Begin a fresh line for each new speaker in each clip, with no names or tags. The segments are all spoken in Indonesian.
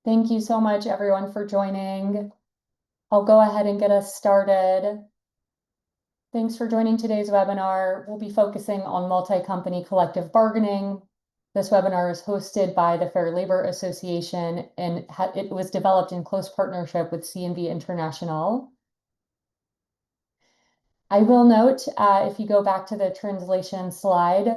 Thank you so much, everyone, for joining. I'll go ahead and get us started. Thanks for joining today's webinar. We'll be focusing on multi-company collective bargaining. This webinar is hosted by the Fair Labor Association, and it was developed in close partnership with CNV International. I will note, if you go back to the translation slide,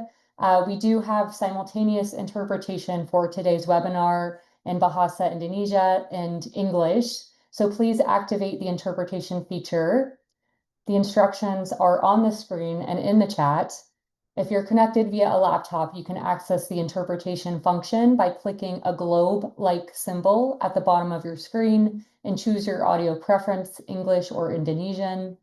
we do have simultaneous interpretation for today's webinar in Bahasa Indonesia and English. So please activate the interpretation feature. The instructions are on the screen and in the chat. If you're connected via a laptop, you can access the interpretation function by clicking a globe-like symbol at the bottom of your screen and choose your audio preference, English or Indonesian.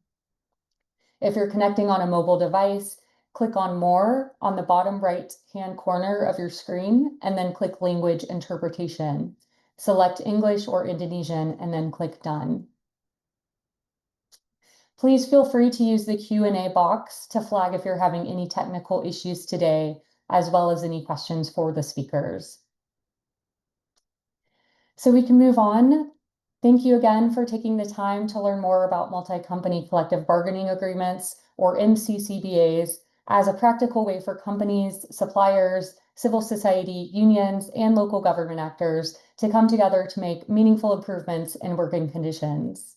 If you're connecting on a mobile device, click on More on the bottom right-hand corner of your screen, and then click Language Interpretation. Select English or Indonesian, and then click Done. Please feel free to use the Q&A box to flag if you're having any technical issues today, as well as any questions for the speakers. So we can move on. Thank you again for taking the time to learn more about multi-company collective bargaining agreements, or MCCBAs, as a practical way for companies, suppliers, civil society, unions, and local government actors to come together to make meaningful improvements in working conditions.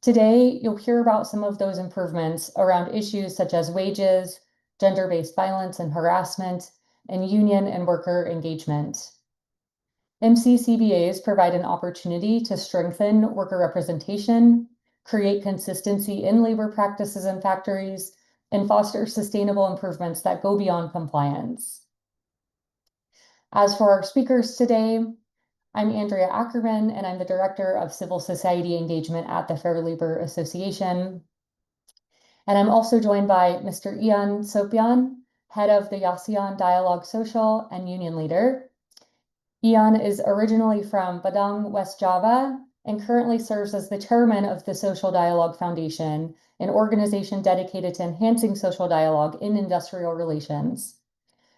Today, you'll hear about some of those improvements around issues such as wages, gender-based violence and harassment, and union and worker engagement. MCCBAs provide an opportunity to strengthen worker representation, create consistency in labor practices in factories, and foster sustainable improvements that go beyond compliance. As for our speakers today, I'm Andrea Ackerman, and I'm the Director of Civil Society Engagement at the Fair Labor Association. And I'm also joined by Mr. Ian Sopian, Head of the ASEAN Dialogue Social and Union Leader. Ian is originally from Padang, West Java, and currently serves as the chairman of the Social Dialogue Foundation, an organization dedicated to enhancing social dialogue in industrial relations.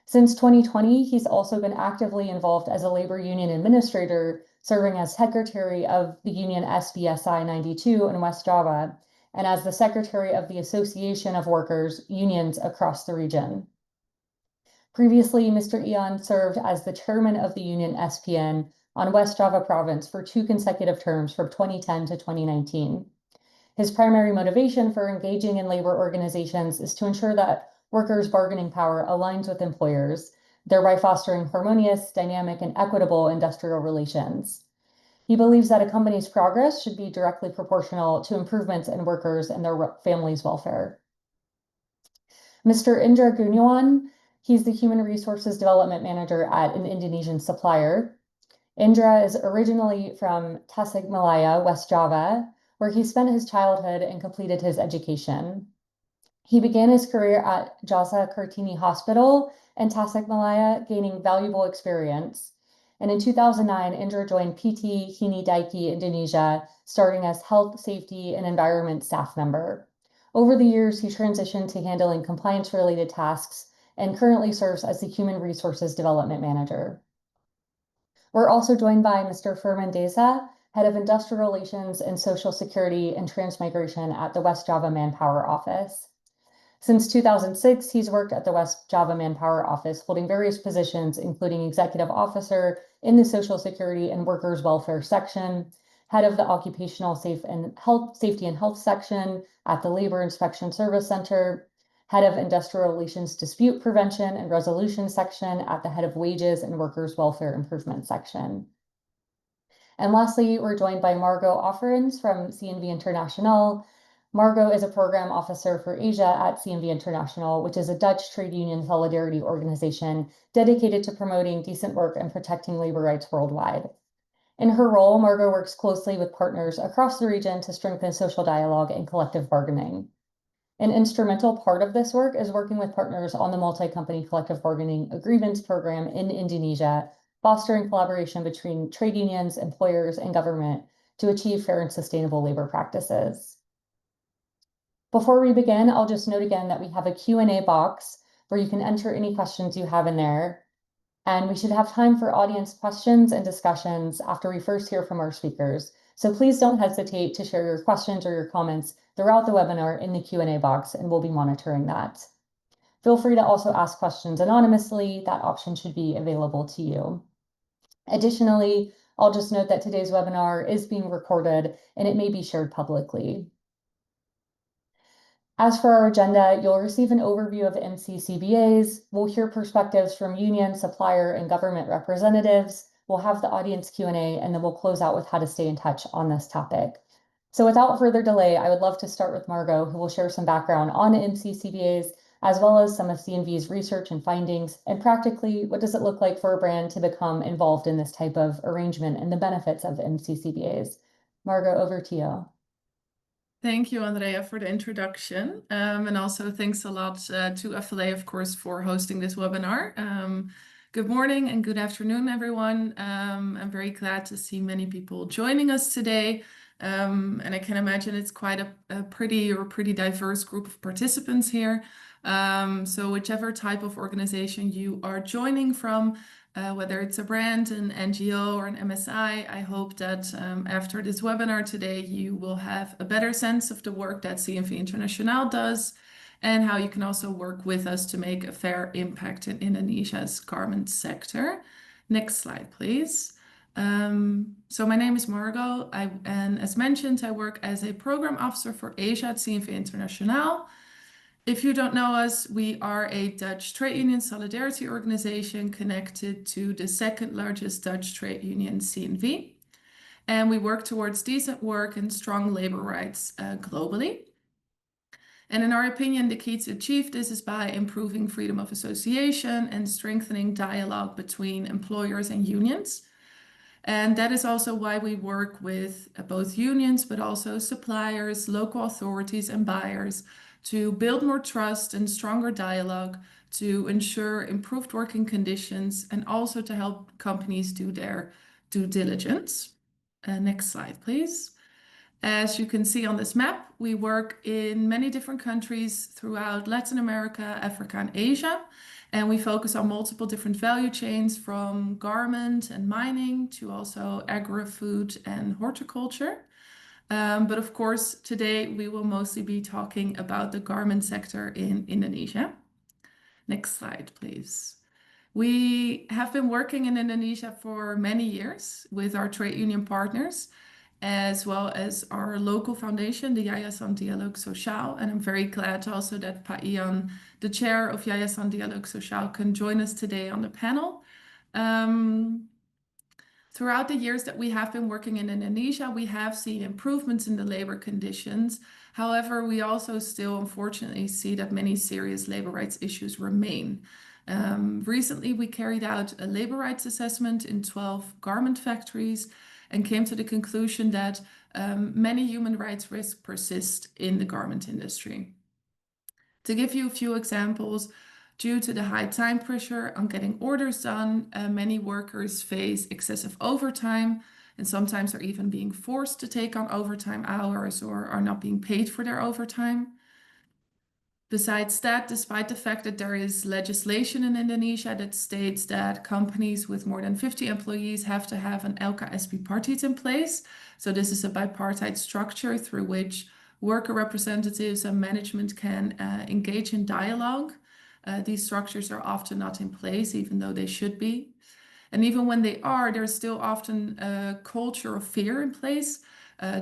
Since 2020, he's also been actively involved as a labor union administrator, serving as secretary of the union SBSI 92 in West Java, and as the secretary of the Association of Workers Unions across the region. Previously, Mr. Ian served as the chairman of the union SPN on West Java province for 2 consecutive terms from 2010 to 2019. His primary motivation for engaging in labor organizations is to ensure that workers' bargaining power aligns with employers, thereby fostering harmonious, dynamic, and equitable industrial relations. He believes that a company's progress should be directly proportional to improvements in workers and their families' welfare. Mr. Indra Gunawan, he's the Human Resources Development Manager at an Indonesian supplier. Indra is originally from Tasikmalaya, West Java, where he spent his childhood and completed his education. He began his career at Jasa Kartini Hospital in Tasikmalaya, gaining valuable experience. And in 2009, Indra joined PT Hini Daiki Indonesia, starting as health, safety, and environment staff member. Over the years, he transitioned to handling compliance-related tasks and currently serves as the Human Resources Development Manager. We're also joined by Mr. Firman Deza, Head of Industrial Relations and Social Security and Transmigration at the West Java Manpower Office. Since 2006, he's worked at the West Java Manpower Office, holding various positions, including Executive Officer in the Social Security and Workers' Welfare section, Head of the Occupational Safety and Health section at the Labor Inspection Service Center, Head of Industrial Relations Dispute Prevention and Resolution section at the Head of Wages and Workers' Welfare Improvement section. And lastly, we're joined by Margot Offerins from CNV International. Margot is a program officer for Asia at CNV International, which is a Dutch trade union solidarity organization dedicated to promoting decent work and protecting labor rights worldwide. In her role, Margot works closely with partners across the region to strengthen social dialogue and collective bargaining. An instrumental part of this work is working with partners on the multi-company collective bargaining agreements program in Indonesia, fostering collaboration between trade unions, employers, and government to achieve fair and sustainable labor practices. Before we begin, I'll just note again that we have a Q&A box where you can enter any questions you have in there. And we should have time for audience questions and discussions after we first hear from our speakers. So please don't hesitate to share your questions or your comments throughout the webinar in the Q&A box, and we'll be monitoring that. Feel free to also ask questions anonymously. That option should be available to you. Additionally, I'll just note that today's webinar is being recorded and it may be shared publicly. As for our agenda, you'll receive an overview of MCCBAs. We'll hear perspectives from union, supplier, and government representatives. We'll have the audience Q&A, and then we'll close out with how to stay in touch on this topic. So without further delay, I would love to start with Margot, who will share some background on MCCBAs, as well as some of CNV's research and findings, and practically, what does it look like for a brand to become involved in this type of arrangement and the benefits of MCCBAs. Margot, over to you.
Thank you, Andrea, for the introduction. And also thanks a lot to FLA, of course, for hosting this webinar. Good morning and good afternoon, everyone. I'm very glad to see many people joining us today. And I can imagine it's quite a pretty diverse group of participants here. So whichever type of organization you are joining from, whether it's a brand, an NGO, or an MSI, I hope that after this webinar today, you will have a better sense of the work that CNV International does and how you can also work with us to make a fair impact in Indonesia's garment sector. Next slide, please. So my name is Margot, and as mentioned, I work as a program officer for Asia at CNV International. If you don't know us, we are a Dutch trade union solidarity organization connected to the second largest Dutch trade union, CNV. And we work towards decent work and strong labor rights globally. And in our opinion, the key to achieve this is by improving freedom of association and strengthening dialogue between employers and unions. And that is also why we work with both unions, but also suppliers, local authorities, and buyers to build more trust and stronger dialogue, to ensure improved working conditions, and also to help companies do their due diligence. Next slide, please. As you can see on this map, we work in many different countries throughout Latin America, Africa, and Asia. And we focus on multiple different value chains, from garment and mining to also agri-food and horticulture. But of course, today we will mostly be talking about the garment sector in Indonesia. Next slide, please. We have been working in Indonesia for many years with our trade union partners, as well as our local foundation, the Yayasan Dialog Sosial. And I'm very glad also that Pak Ian, the chair of Yayasan Dialog Sosial, can join us today on the panel. Throughout the years that we have been working in Indonesia, we have seen improvements in the labor conditions. However, we also still unfortunately see that many serious labor rights issues remain. Recently, we carried out a labor rights assessment in 12 garment factories and came to the conclusion that many human rights risks persist in the garment industry. To give you a few examples, due to the high time pressure on getting orders done, many workers face excessive overtime and sometimes are even being forced to take on overtime hours or are not being paid for their overtime. Besides that, despite the fact that there is legislation in Indonesia that states that companies with more than 50 employees have to have an LKSP Partit in place. So this is a bipartite structure through which worker representatives and management can engage in dialogue. These structures are often not in place, even though they should be. And even when they are, there's still often a culture of fear in place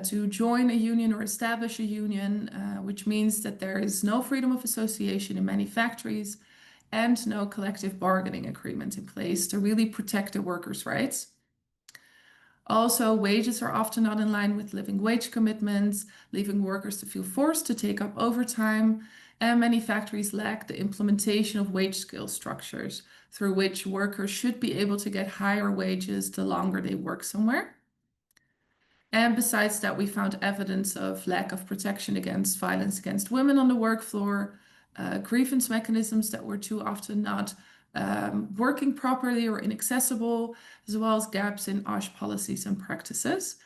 to join a union or establish a union, which means that there is no freedom of association in many factories and no collective bargaining agreement in place to really protect the workers' rights. Also, wages are often not in line with living wage commitments, leaving workers to feel forced to take up overtime. And many factories lack the implementation of wage scale structures through which workers should be able to get higher wages the longer they work somewhere. And besides that, we found evidence of lack of protection against violence against women on the work floor, grievance mechanisms that were too often not working properly or inaccessible, as well as gaps in OSH policies and practices.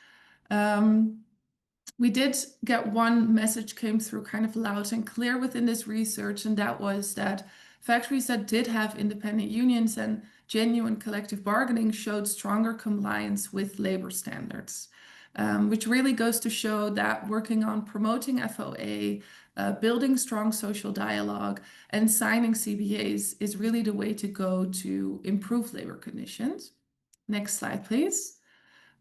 We did get one message came through kind of loud and clear within this research, and that was that factories that did have independent unions and genuine collective bargaining showed stronger compliance with labor standards, which really goes to show that working on promoting FOA, building strong social dialogue, and signing CBAs is really the way to go to improve labor conditions. Next slide, please.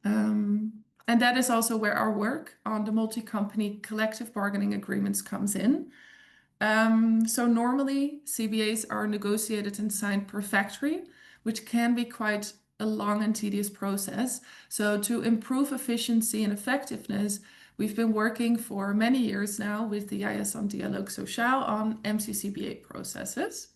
And that is also where our work on the multi-company collective bargaining agreements comes in. So normally CBAs are negotiated and signed per factory, which can be quite a long and tedious process. So to improve efficiency and effectiveness, we've been working for many years now with the Yayasan Dialogue Social on MCCBA processes.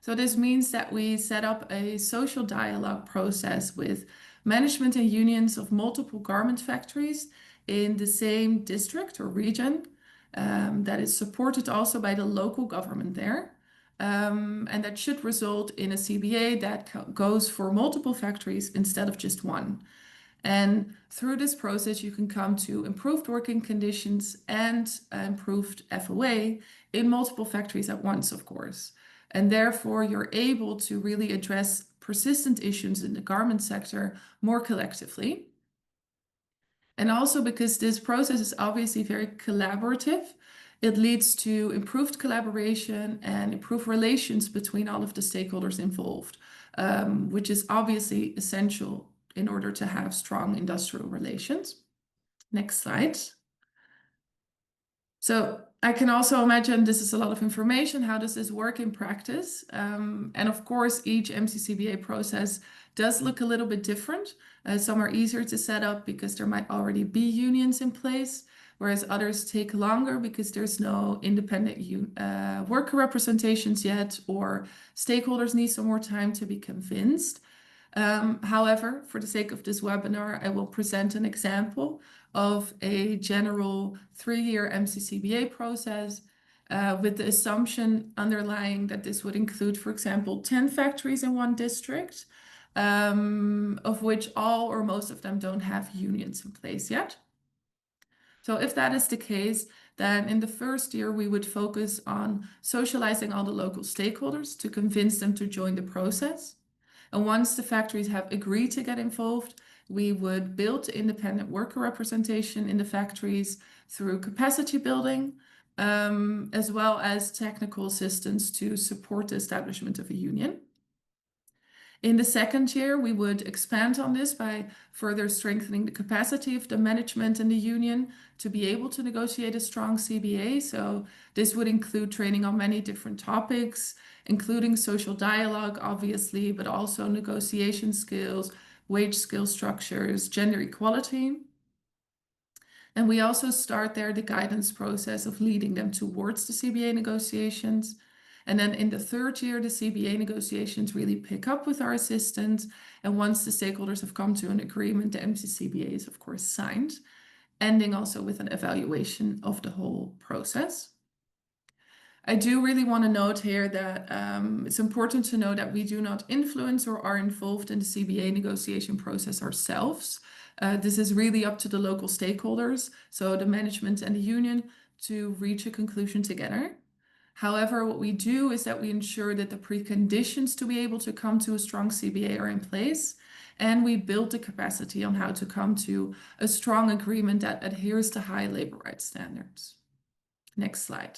So this means that we set up a social dialogue process with management and unions of multiple garment factories in the same district or region, that is supported also by the local government there. And that should result in a CBA that goes for multiple factories instead of just one. And through this process, you can come to improved working conditions and improved FOA in multiple factories at once, of course. And therefore, you're able to really address persistent issues in the garment sector more collectively. And also because this process is obviously very collaborative, it leads to improved collaboration and improved relations between all of the stakeholders involved, which is obviously essential in order to have strong industrial relations. Next slide. So I can also imagine this is a lot of information. How does this work in practice? And of course, each MCCBA process does look a little bit different. Some are easier to set up because there might already be unions in place, whereas others take longer because there's no independent worker representations yet, or stakeholders need some more time to be convinced. However, for the sake of this webinar, I will present an example of a general 3-year MCCBA process with the assumption underlying that this would include, for example, 10 factories in one district, of which all or most of them don't have unions in place yet. So if that is the case, then in the first year, we would focus on socializing all the local stakeholders to convince them to join the process. And once the factories have agreed to get involved, we would build independent worker representation in the factories through capacity building, as well as technical assistance to support the establishment of a union. In the second year, we would expand on this by further strengthening the capacity of the management and the union to be able to negotiate a strong CBA. So this would include training on many different topics, including social dialogue, obviously, but also negotiation skills, wage scale structures, gender equality. And we also start there the guidance process of leading them towards the CBA negotiations. And then in the third year, the CBA negotiations really pick up with our assistance. And once the stakeholders have come to an agreement, the MCCBA is, of course, signed, ending also with an evaluation of the whole process. I do really want to note here that it's important to know that we do not influence or are involved in the CBA negotiation process ourselves. This is really up to the local stakeholders, so the management and the union, to reach a conclusion together. However, what we do is that we ensure that the preconditions to be able to come to a strong CBA are in place, and we build the capacity on how to come to a strong agreement that adheres to high labor rights standards. Next slide.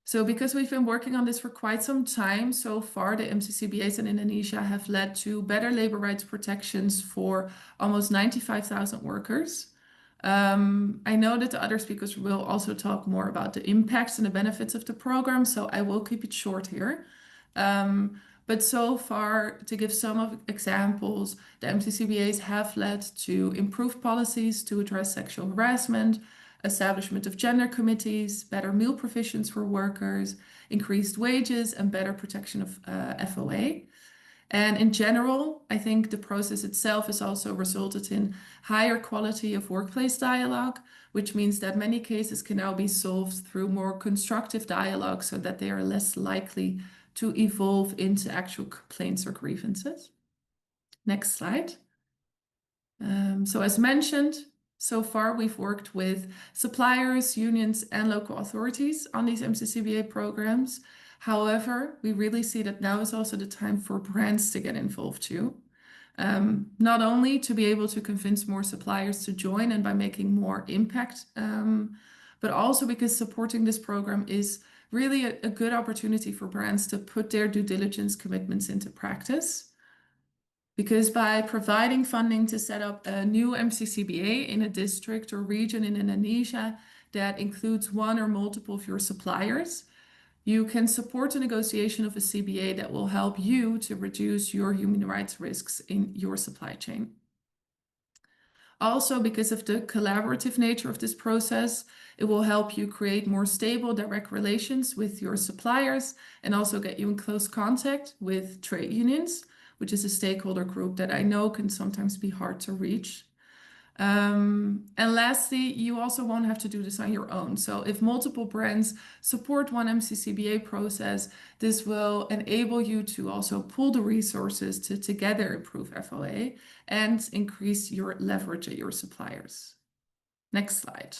So because we've been working on this for quite some time, so far the MCCBAs in Indonesia have led to better labor rights protections for almost 95,000 workers. I know that the other speakers will also talk more about the impacts and the benefits of the program, so I will keep it short here. But so far, to give some examples, the MCCBAs have led to improved policies to address sexual harassment, establishment of gender committees, better meal provisions for workers, increased wages, and better protection of FOA. And in general, I think the process itself has also resulted in higher quality of workplace dialogue, which means that many cases can now be solved through more constructive dialogue so that they are less likely to evolve into actual complaints or grievances. Next slide. So as mentioned, so far we've worked with suppliers, unions, and local authorities on these MCCBA programs. However, we really see that now is also the time for brands to get involved too. Not only to be able to convince more suppliers to join and by making more impact, but also because supporting this program is really a good opportunity for brands to put their due diligence commitments into practice. Because by providing funding to set up a new MCCBA in a district or region in Indonesia that includes one or multiple of your suppliers, you can support the negotiation of a CBA that will help you to reduce your human rights risks in your supply chain. Also, because of the collaborative nature of this process, it will help you create more stable, direct relations with your suppliers and also get you in close contact with trade unions, which is a stakeholder group that I know can sometimes be hard to reach. And lastly, you also won't have to do this on your own. So if multiple brands support one MCCBA process, this will enable you to also pool the resources to together improve FLA and increase your leverage at your suppliers. Next slide.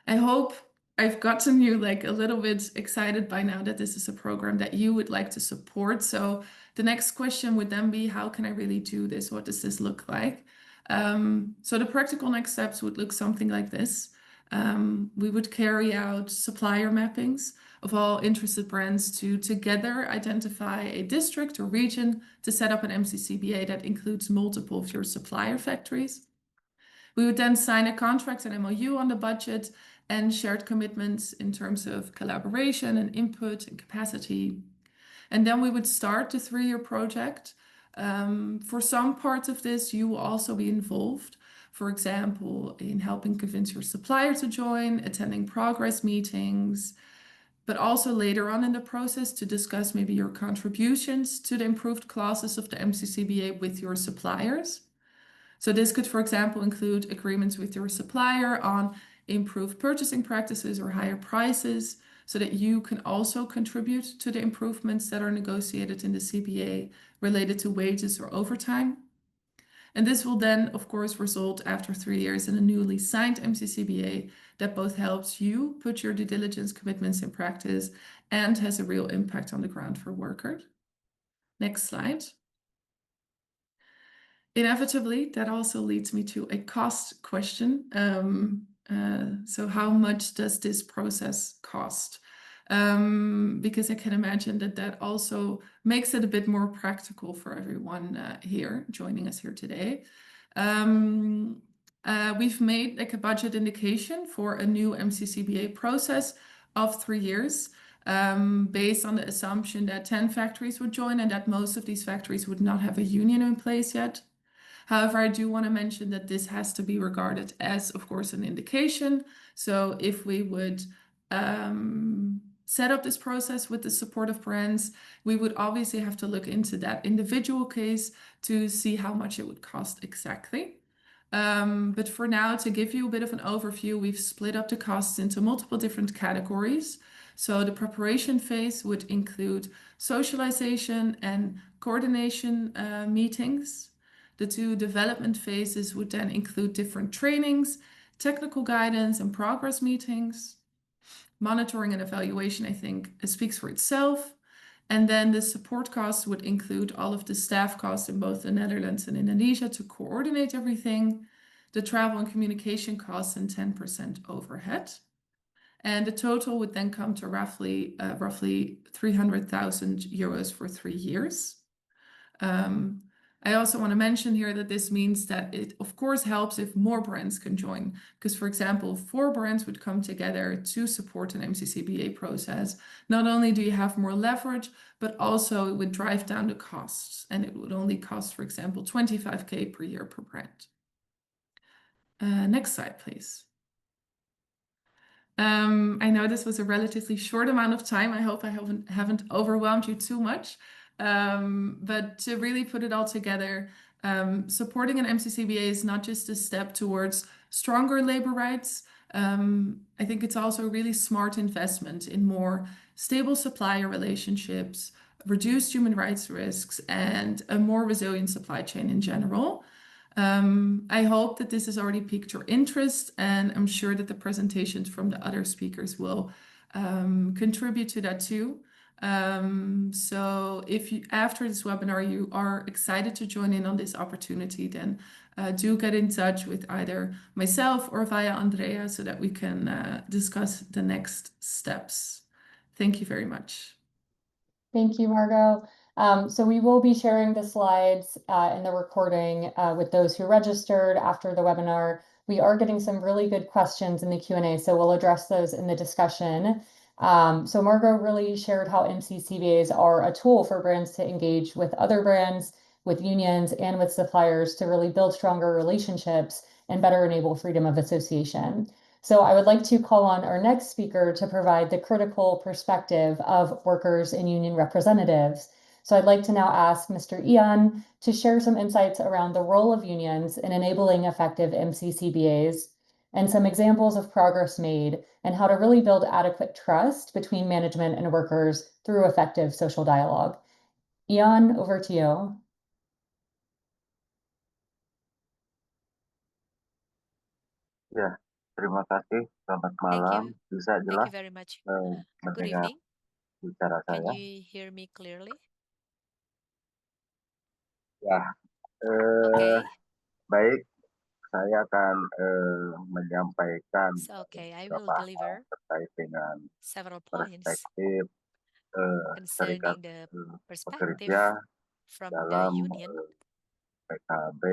I hope I've gotten you like a little bit excited by now that this is a program that you would like to support. So the next question would then be, how can I really do this? What does this look like? So the practical next steps would look something like this. We would carry out supplier mappings of all interested brands to together identify a district or region to set up an MCCBA that includes multiple of your supplier factories. We would then sign a contract, an MOU on the budget and shared commitments in terms of collaboration and input and capacity. And then we would start the 3-year project. For some parts of this, you will also be involved. For example, in helping convince your supplier to join, attending progress meetings, but also later on in the process to discuss maybe your contributions to the improved clauses of the MCCBA with your suppliers. So this could, for example, include agreements with your supplier on improved purchasing practices or higher prices, so that you can also contribute to the improvements that are negotiated in the CBA related to wages or overtime. And this will then, of course, result after 3 years in a newly signed MCCBA that both helps you put your due diligence commitments in practice and has a real impact on the ground for workers. Next slide. Inevitably, that also leads me to a cost question. So how much does this process cost? Because I can imagine that that also makes it a bit more practical for everyone here joining us here today. We've made like a budget indication for a new MCCBA process of 3 years, based on the assumption that 10 factories would join and that most of these factories would not have a union in place yet. However, I do want to mention that this has to be regarded as, of course, an indication. So if we would set up this process with the support of brands, we would obviously have to look into that individual case to see how much it would cost exactly. But for now, to give you a bit of an overview, we've split up the costs into multiple different categories. So the preparation phase would include socialization and coordination meetings. The 2 development phases would then include different trainings, technical guidance, and progress meetings. Monitoring and evaluation, I think, speaks for itself. And then the support costs would include all of the staff costs in both the Netherlands and Indonesia to coordinate everything, the travel and communication costs, and 10% overhead. And the total would then come to roughly 300,000 euros for 3 years. I also want to mention here that this means that it, of course, helps if more brands can join. Because, for example, 4 brands would come together to support an MCCBA process. Not only do you have more leverage, but also it would drive down the costs. And it would only cost, for example, 25K per year per brand. Next slide, please. I know this was a relatively short amount of time. I hope I haven't overwhelmed you too much. But to really put it all together, supporting an MCCBA is not just a step towards stronger labor rights. I think it's also a really smart investment in more stable supplier relationships, reduced human rights risks, and a more resilient supply chain in general. I hope that this has already piqued your interest, and I'm sure that the presentations from the other speakers will contribute to that too. So if you, after this webinar, you are excited to join in on this opportunity, then do get in touch with either myself or via Andrea so that we can discuss the next steps. Thank you very much.
Thank you, Margot. So we will be sharing the slides and the recording with those who registered after the webinar. We are getting some really good questions in the Q&A, so we'll address those in the discussion. So Margot really shared how MCCBAs are a tool for brands to engage with other brands, with unions, and with suppliers to really build stronger relationships and better enable freedom of association. So I would like to call on our next speaker to provide the critical perspective of workers and union representatives. So I'd like to now ask Mr. Ian to share some insights around the role of unions in enabling effective MCCBAs and some examples of progress made and how to really build adequate trust between management and workers through effective social dialogue. Ian, over to you.
Ya, terima kasih. Selamat
Thank
malam.
you.
Bisa
Thank you
jelas
very much. Good
mendengar
evening.
bicara
Can
saya?
you hear me clearly?
Ya,
Okay.
baik. Saya akan menyampaikan
Okay, I will
beberapa hal
deliver
terkait dengan
several points
perspektif serikat
concerning the perspective
pekerja
from the
dalam
union
PKB,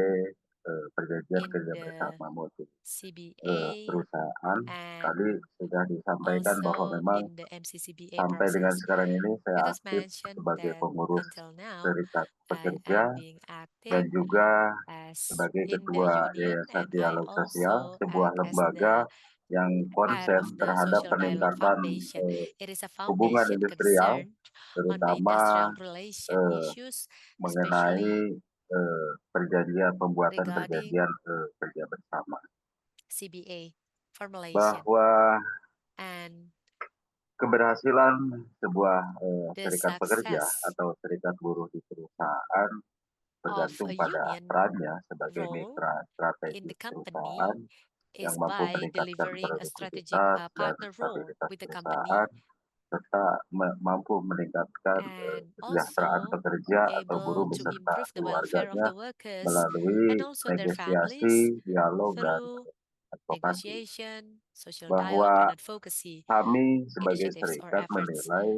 perjanjian
in
kerja
the
bersama mutu
CBA
perusahaan.
and
Tadi sudah disampaikan bahwa
also
memang
in the MCCBA
sampai dengan
process.
sekarang ini
It
saya
was
aktif
mentioned
sebagai
that
pengurus
until now
serikat
I
pekerja
am being
dan
active
juga
as
sebagai
in the
ketua
union,
Yayasan
and I
Dialog Sosial,
also
sebuah
act as
lembaga
the
yang
head
konsen
of the
terhadap
Social Dialogue
peningkatan
Foundation. It is a
hubungan
foundation
industrial,
concerned on the
terutama
industrial relation issues,
mengenai
especially
pembuatan
regarding
perjanjian kerja bersama.
CBA formulation.
Bahwa
And
keberhasilan sebuah
the
serikat pekerja
success
atau serikat buruh di perusahaan
of
tergantung
a
pada
union
perannya sebagai
role
mitra
in the
strategis
company
perusahaan
is
yang mampu
by
meningkatkan
delivering a strategic
produktivitas dan
partner role
stabilitas
with the company,
perusahaan serta mampu meningkatkan
and
kesejahteraan
also
pekerja atau buruh
able to
beserta
improve the welfare of
keluarganya
the workers
melalui
and also their families
negosiasi, dialog, dan
through
advokasi.
negotiation, social
Bahwa
dialogue, and advocacy
kami sebagai
initiatives or
serikat
efforts.
menilai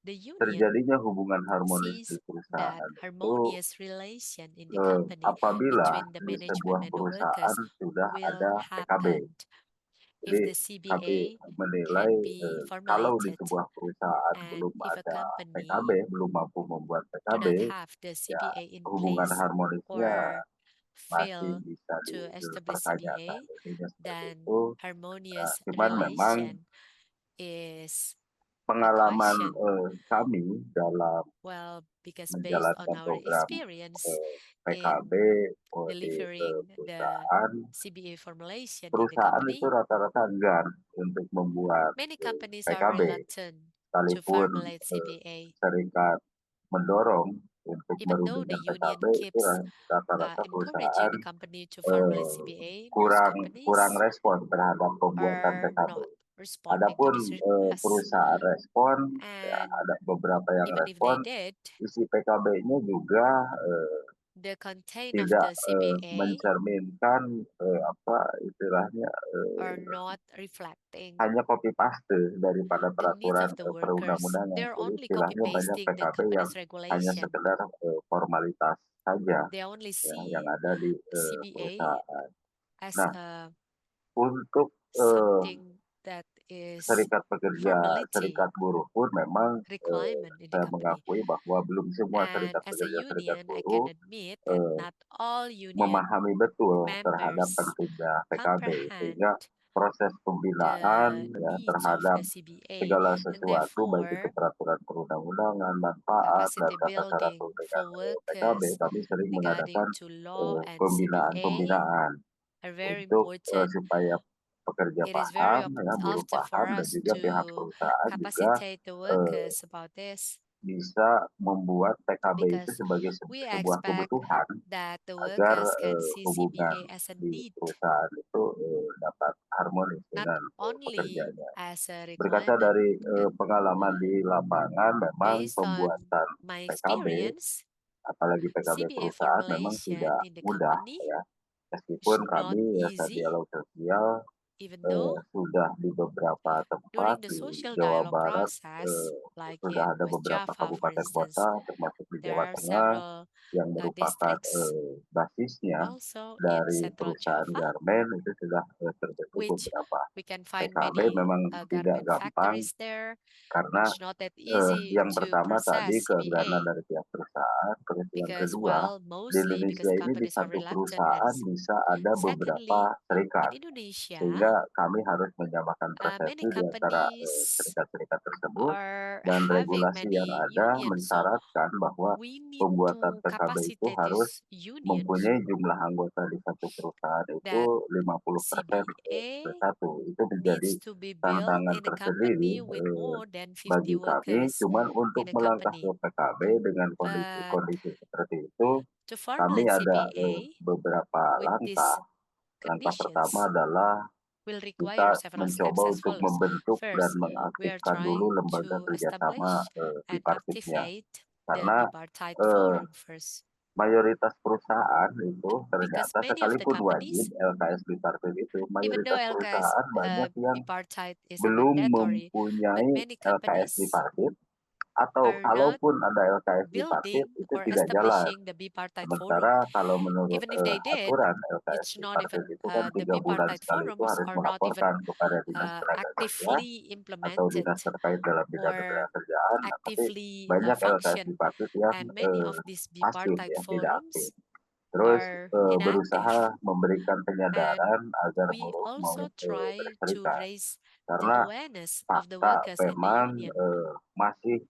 The union
terjadinya hubungan harmonis
sees
di
that
perusahaan itu
harmonious relation in the company
apabila
between the
di
management
sebuah
and the
perusahaan
workers
sudah
will
ada PKB.
happen if
Jadi
the
kami
CBA
menilai
can be
kalau di
formulated,
sebuah perusahaan
and
belum
if a
ada
company
PKB, belum mampu membuat
do
PKB,
not have the
ya
CBA in
hubungan
place
harmonisnya
or
masih
fail
bisa
to establish
dipertanyakan.
CBA,
Intinya seperti
then
itu.
harmonious
Cuman memang
relation is a
pengalaman
question.
kami dalam
Well, because based on
menjalankan
our
program
experience
PKB
in
di
delivering the
perusahaan,
CBA formulation in the
perusahaan
company,
itu rata-rata enggan untuk membuat
many companies are
PKB,
reluctant to
sekalipun
formulate CBA,
serikat mendorong untuk
even though the
merundingkan
union
PKB, itu
keeps
rata-rata
encouraging
perusahaan
the company to formulate CBA. Most
kurang
companies
respon terhadap pembuatan
are
PKB.
not responding to
Adapun
this request,
perusahaan respon, ya,
and
ada beberapa yang
even if they
respon,
did,
isi PKB-nya juga
the content of
tidak
the CBA
mencerminkan apa istilahnya
are not reflecting
hanya copy paste daripada
the needs
peraturan
of the workers.
perundang-undangan.
They're
Jadi
only
istilahnya banyak
copy-pasting the
PKB yang
company's
hanya
regulation.
sekedar formalitas saja
They only
ya, yang
see
ada di
CBA
perusahaan.
as
Nah,
a
untuk
something that is
serikat pekerja,
formality
serikat buruh pun memang
requirement in the
saya
company.
mengakui bahwa belum semua
And
serikat
as a
pekerja, serikat
union, I can
buruh
admit that not all union
memahami betul terhadap
members
pentingnya PKB,
comprehend
sehingga proses pembinaan
the
ya,
needs of
terhadap
a CBA,
segala
and
sesuatu baik itu
therefore
peraturan perundang-undangan, manfaat dan
capacity
syarat-syarat
building
dengan
for
PKB,
workers
kami sering
regarding
mengadakan
to law and CBA
pembinaan-pembinaan
are very
untuk
important.
supaya pekerja
It is very
paham, ya, buruh
often for
paham, dan
us
juga pihak
to
perusahaan juga
capacitate the workers about this,
bisa membuat PKB itu
because
sebagai
we
sebuah
expect
kebutuhan
that the
agar
workers can see
hubungan
CBA as a
di
need
perusahaan itu dapat harmonis dengan
only
pekerjanya.
as a
Berkaca
requirement,
dari
and
pengalaman di lapangan, memang
based on
pembuatan
my
PKB,
experience,
apalagi PKB
CBA
perusahaan memang
formulation
tidak
in the
mudah
company
ya.
is
Meskipun
not
kami
easy,
dialog sosial
even though
sudah di beberapa tempat
during the
di
social
Jawa
dialogue
Barat,
process, like
sudah
in
ada
West
beberapa
Java, for
kabupaten
instance,
kota, termasuk di
there
Jawa
are
Tengah,
several
yang merupakan
districts
basisnya
also in
dari
Central
perusahaan
Java,
garmen itu sudah terbentuk
which
beberapa.
we can find
PKB
many
memang tidak
garment
gampang
factories there.
karena
It's not that easy
yang
to
pertama tadi
process
keengganan
CBA
dari pihak perusahaan, terus yang
because,
kedua
well,
di
mostly because
Indonesia ini di
companies are
satu
reluctant, and
perusahaan bisa ada beberapa
secondly, in
serikat,
Indonesia,
sehingga kami harus menyamakan
many
persepsi di antara
companies
serikat-serikat tersebut,
are
dan
having
regulasi yang
many
ada
unions, so
mensyaratkan bahwa
we need
pembuatan
to
PKB itu
capacitate
harus
these unions
mempunyai jumlah anggota di satu perusahaan itu
that
50%
CBA
per satu. Itu menjadi
needs to be built
tantangan
in a
tersendiri
company with more than 50
bagi kami.
workers
Cuman untuk
in a
melangkah ke
company.
PKB dengan
But
kondisi-kondisi seperti itu,
to
kami
formulate
ada
CBA
beberapa
with these
langkah. Langkah pertama
conditions
adalah
will
kita
require several
mencoba
steps as
untuk
follows.
membentuk dan
First, we are
mengaktifkan dulu
trying
lembaga
to
kerjasama
establish and
bipartitnya.
activate the
Karena
bipartite
eh,
forum first.
mayoritas perusahaan itu
Because
ternyata
many of the
sekalipun wajib
companies,
LKS bipartit itu,
even though
mayoritas
LKS
perusahaan banyak yang
bipartite is a
belum
mandatory, but
mempunyai
many
LKS
companies
bipartit, atau
are not
kalaupun ada LKS bipartit
building
itu
or
tidak jalan.
establishing the bipartite forum.
Sementara kalau menurut
Even if they did,
aturan LKS
it's not
bipartit
even
itu kan
the
3 bulan
bipartite
sekali itu
forums
harus
are not even
melaporkan kepada dinas tenaga kerja
actively
atau
implemented
dinas terkait dalam bidang
or
ketenaga kerjaan. Nah, tapi
actively
banyak LKS
function,
bipartit yang
and many of these
pasif
bipartite
ya, tidak
forums
aktif. Terus
are
berusaha
inactive.
memberikan penyadaran agar
We
buruh mau
also try to
berserikat.
raise the
Karena
awareness of the
fakta
workers and the
memang
union
masih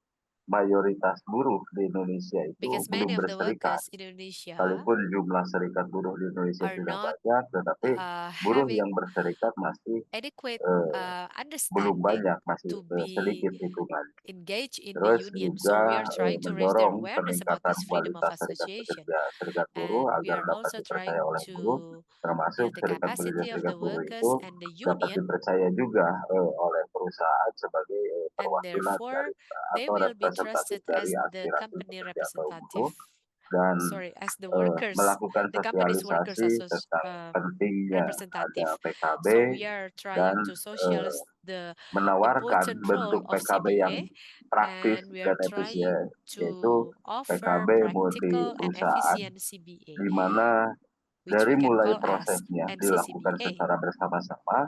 mayoritas buruh di Indonesia itu
because
belum
many of the
berserikat.
workers in Indonesia
Sekalipun jumlah serikat buruh di Indonesia
are
sudah
not
banyak, tetapi buruh yang
having
berserikat masih
adequate
belum
understanding
banyak, masih
to be
sedikit hitungan.
engaged in the
Terus
union. So
juga
we are trying to raise their
mendorong
awareness about
peningkatan
this freedom of
kualitas serikat
association.
pekerja, serikat buruh
And we
agar
are
dapat
also
dipercaya
trying
oleh
to
buruh, termasuk
build the
serikat pekerja,
capacity of
serikat
the
buruh
workers
itu
and the
dapat
union,
dipercaya juga oleh perusahaan sebagai
and
perwakilan
therefore
dari
they
atau
will be
representatif
trusted
dari
as the
aspirasi
company
pekerja atau
representative.
buruh, dan
As the workers,
melakukan
the company's workers
sosialisasi tentang pentingnya
representative.
ada PKB
So we are
dan
trying to socialize the
menawarkan
important
bentuk
role of
PKB yang
CBA,
praktis
and we
dan
are trying
efisien, yaitu
to offer
PKB multi
practical and
perusahaan,
efficient CBA,
di mana
which
dari
we can
mulai
call as
prosesnya dilakukan
NCCBA,
secara bersama-sama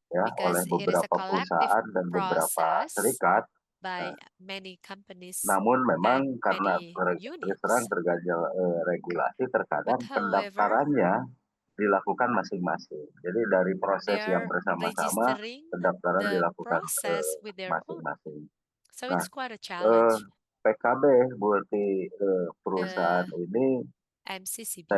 ya oleh
because it is a
beberapa
collective
perusahaan dan beberapa
process
serikat.
by many companies
Namun memang
and
karena
many
terus terang
unions.
terganjal regulasi, terkadang
But however,
pendaftarannya dilakukan masing-masing. Jadi dari
they
proses yang
are
bersama-sama,
registering
pendaftaran
the
dilakukan
process with their own.
masing-masing.
So
Nah,
it's quite a challenge.
PKB multi perusahaan ini saya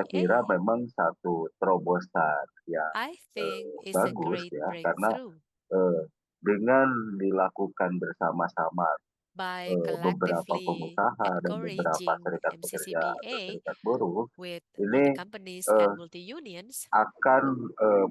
kira
MCCBA,
memang satu terobosan yang
I think, is a
bagus
great
ya, karena
breakthrough
dengan dilakukan bersama-sama
by
beberapa
collectively
pengusaha dan beberapa
encouraging
serikat pekerja atau
MCCBA
serikat buruh
with
ini
multi-companies and multi-unions.
akan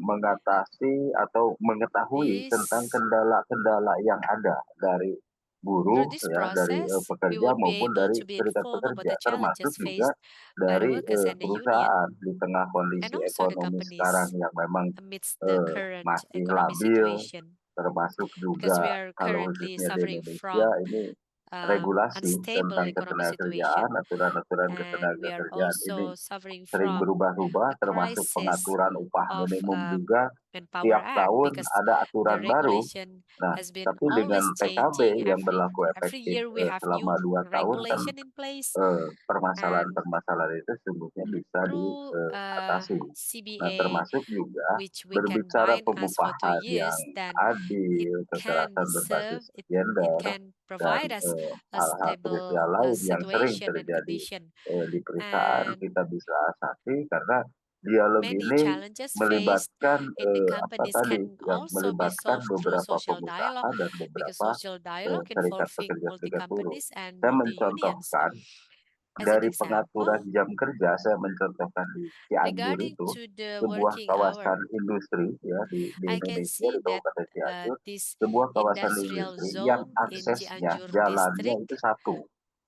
mengatasi atau mengetahui tentang
This
kendala-kendala yang ada dari buruh
Through this
ya, dari
process, we
pekerja
would be
maupun
able
dari
to be
serikat
informed about
pekerja,
the
termasuk
challenges
juga
faced by the
dari
workers and the union,
perusahaan di tengah
and
kondisi
also the
ekonomi sekarang
companies
yang memang
amidst the current
masih
economic
labil,
situation,
termasuk
because we
juga
are
kalau
currently
khususnya di
suffering
Indonesia
from
ini regulasi
unstable
tentang
economic
ketenagakerjaan,
situation,
aturan-aturan
and we
ketenagakerjaan
are
ini
also suffering
sering
from
berubah-ubah,
a
termasuk
crisis
pengaturan upah
of
minimum juga.
Manpower
Tiap
Act,
tahun
because
ada
the
aturan baru.
regulation
Nah,
has been
tapi dengan
always
PKB
changing.
yang berlaku
Every
efektif
year we have
selama
new
2 tahun kan
regulation in place, and
permasalahan-permasalahan itu sungguhnya bisa
through
diatasi. Nah,
CBA,
termasuk juga
which we can
berbicara
bind us for 2
pengupahan
years,
yang
then
adil,
it
kekerasan berbasis
it
gender,
can
dan
provide us a
hal-hal
stable
krusial lain yang sering
situation and
terjadi
condition.
di perusahaan
And
kita bisa asasi karena dialog
many
ini
challenges faced
melibatkan
in the
apa
companies
tadi
can
yang
also be
melibatkan
solved through
beberapa
social dialogue,
pengusaha dan
because
beberapa
social dialogue
serikat
involving
pekerja serikat buruh.
multi-companies and
Saya
multi-unions.
mencontohkan
As an
dari pengaturan
example,
jam kerja, saya mencontohkan di Cianjur
regarding
itu,
to the
sebuah
working
kawasan
hour,
industri ya di
I can
Indonesia,
see
di
that
Kabupaten Cianjur,
this
sebuah kawasan
industrial
industri yang
zone in
aksesnya,
Cianjur
jalannya itu
district
satu.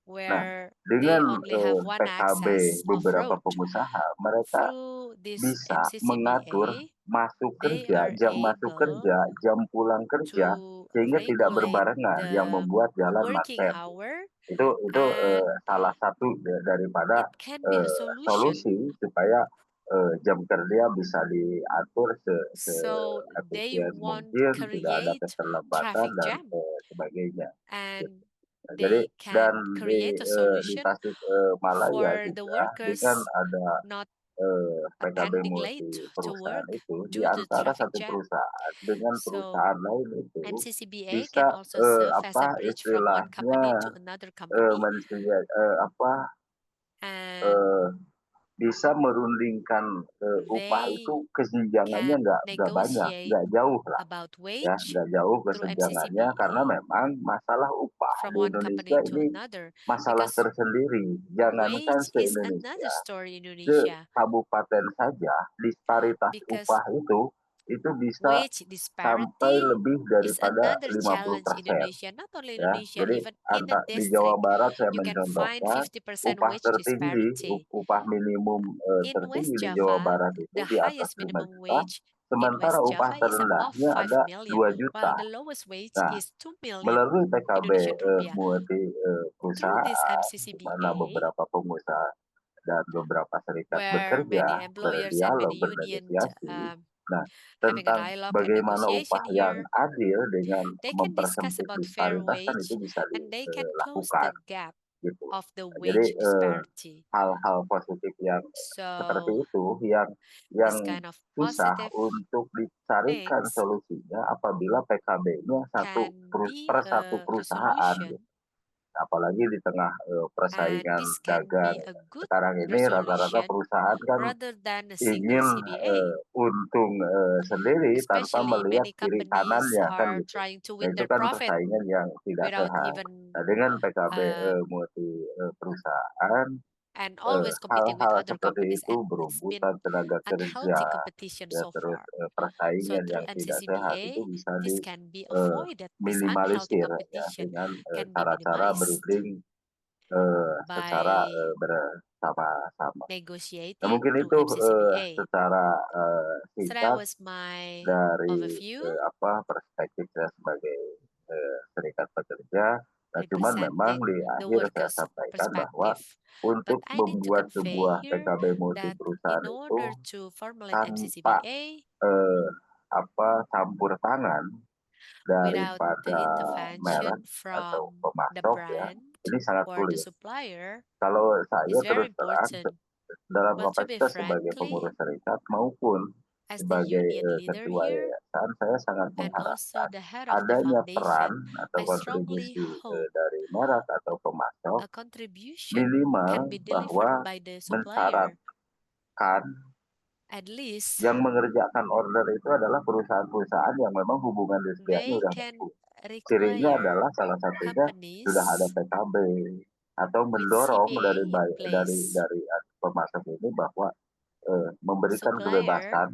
Nah,
where they
dengan
only have one
PKB
access of
beberapa
road
pengusaha, mereka
through this
bisa mengatur
MCCBA,
masuk
they
kerja,
are
jam masuk
able
kerja, jam pulang kerja,
to
sehingga tidak
regulate
berbarengan yang
the
membuat jalan
working
macet.
hour,
Itu
and
salah satu daripada
it can be a solution.
solusi supaya jam kerja bisa diatur
So they
seefisien
won't
mungkin, tidak ada
create
keterlambatan
traffic
dan
jam,
sebagainya. Gitu.
and
Nah, jadi
they
dan
can create a
di
solution
Tasikmalaya
for the
juga dengan
workers
ada
not
PKB
attending late
multi
to
perusahaan
work
itu, di
due to
antara
traffic
satu
jam.
perusahaan dengan
So
perusahaan lain itu
MCCBA
bisa
can also serve as a
apa
bridge from one company to
istilahnya
another company,
apa
and
bisa merundingkan upah
they
itu kesenjangannya
can
nggak banyak,
negotiate
nggak jauh lah
about
ya,
wage
nggak jauh
through
kesenjangannya karena
MCCBA
memang masalah upah
from
di
one
Indonesia
company to
ini
another,
masalah
because
tersendiri. Jangankan
wage is another
se-Indonesia,
story in Indonesia,
se-kabupaten saja disparitas
because
upah itu bisa
wage
sampai
disparity
lebih
is
daripada
another challenge in
50%.
Indonesia, not only
Ya,
Indonesia,
jadi
even in a
di Jawa
district,
Barat saya
you can find
mencontohkan
50%
upah
wage
tertinggi,
disparity.
upah minimum
In
tertinggi
West
di Jawa
Java,
Barat itu
the
di atas
highest
5
minimum
juta,
wage in
sementara
West
upah
Java is above
terendahnya
5
ada
million,
2
while
juta.
the lowest wage
Nah,
is 2 million
melalui PKB
Indonesian rupiah.
multi
Through this
perusahaan, di mana
MCCBA,
beberapa pengusaha dan beberapa serikat
where
bekerja,
many employers and
berdialog,
many unions
bernegosiasi. Nah,
having a
tentang
dialogue and
bagaimana
negotiation
upah yang
here,
adil dengan
they can discuss
mempersempit
about fair
disparitas kan itu
wage
bisa
and they can close the
dilakukan
gap
gitu.
of the
Nah, jadi
wage disparity.
hal-hal positif yang seperti
So
itu yang
this kind of
susah
positive
untuk dicarikan
things
solusinya apabila PKB-nya
can be
satu
a
perusahaan gitu.
solution,
Apalagi di tengah
and
persaingan
this can
dagang.
be a good
Sekarang ini rata-rata
resolution
perusahaan kan
rather than a single
ingin
CBA,
untung sendiri tanpa
especially
melihat
many
kiri
companies
kanannya kan
are
gitu.
trying to
Nah,
win
itu
their
kan
profit
persaingan yang tidak
without
sehat.
even
Nah, dengan PKB
uh,
multi perusahaan,
and always competing with
hal-hal
other
seperti
companies,
itu
and it's been
berebutan tenaga kerja,
unhealthy competition
ya
so
terus
far. So
persaingan
through
yang tidak sehat itu
MCCBA,
bisa
this can be avoided. This unhealthy
minimalisir ya
competition
dengan
can be
cara-cara
minimized
berunding secara
by
bersama-sama. Nah,
negotiating
mungkin
through
itu
MCCBA.
secara
So that
singkat
was my
dari
overview,
perspektif saya sebagai serikat pekerja. Nah, cuman memang
representing
di
the
akhir saya
workers'
sampaikan bahwa
perspective. But
untuk
I need to
membuat
convey
sebuah
here
PKB multi
that
perusahaan
in
itu
order to formulate
tanpa
MCCBA
campur tangan
without the
daripada merek
intervention
atau
from the
pemasok ya,
brand
ini sangat
or the
sulit.
supplier
Kalau saya
is very
terus terang
important.
dalam
But to be
kapasitas sebagai
frankly,
pengurus serikat maupun
as the
sebagai
union leader
ketua
here
yayasan, saya sangat
and also
mengharapkan
the head of the
adanya peran
foundation,
atau
I strongly
kontribusi
hope
dari merek atau pemasok
a contribution can
minimal
be delivered
bahwa
by the supplier.
mensyaratkan
At least
yang mengerjakan order itu adalah perusahaan-perusahaan yang memang hubungan industrialnya
they
sudah
can
bagus. Cirinya
require
adalah salah satunya sudah ada
companies
PKB atau
with
mendorong
CBA in
dari
place.
pemasok ini bahwa memberikan
Supplier
kebebasan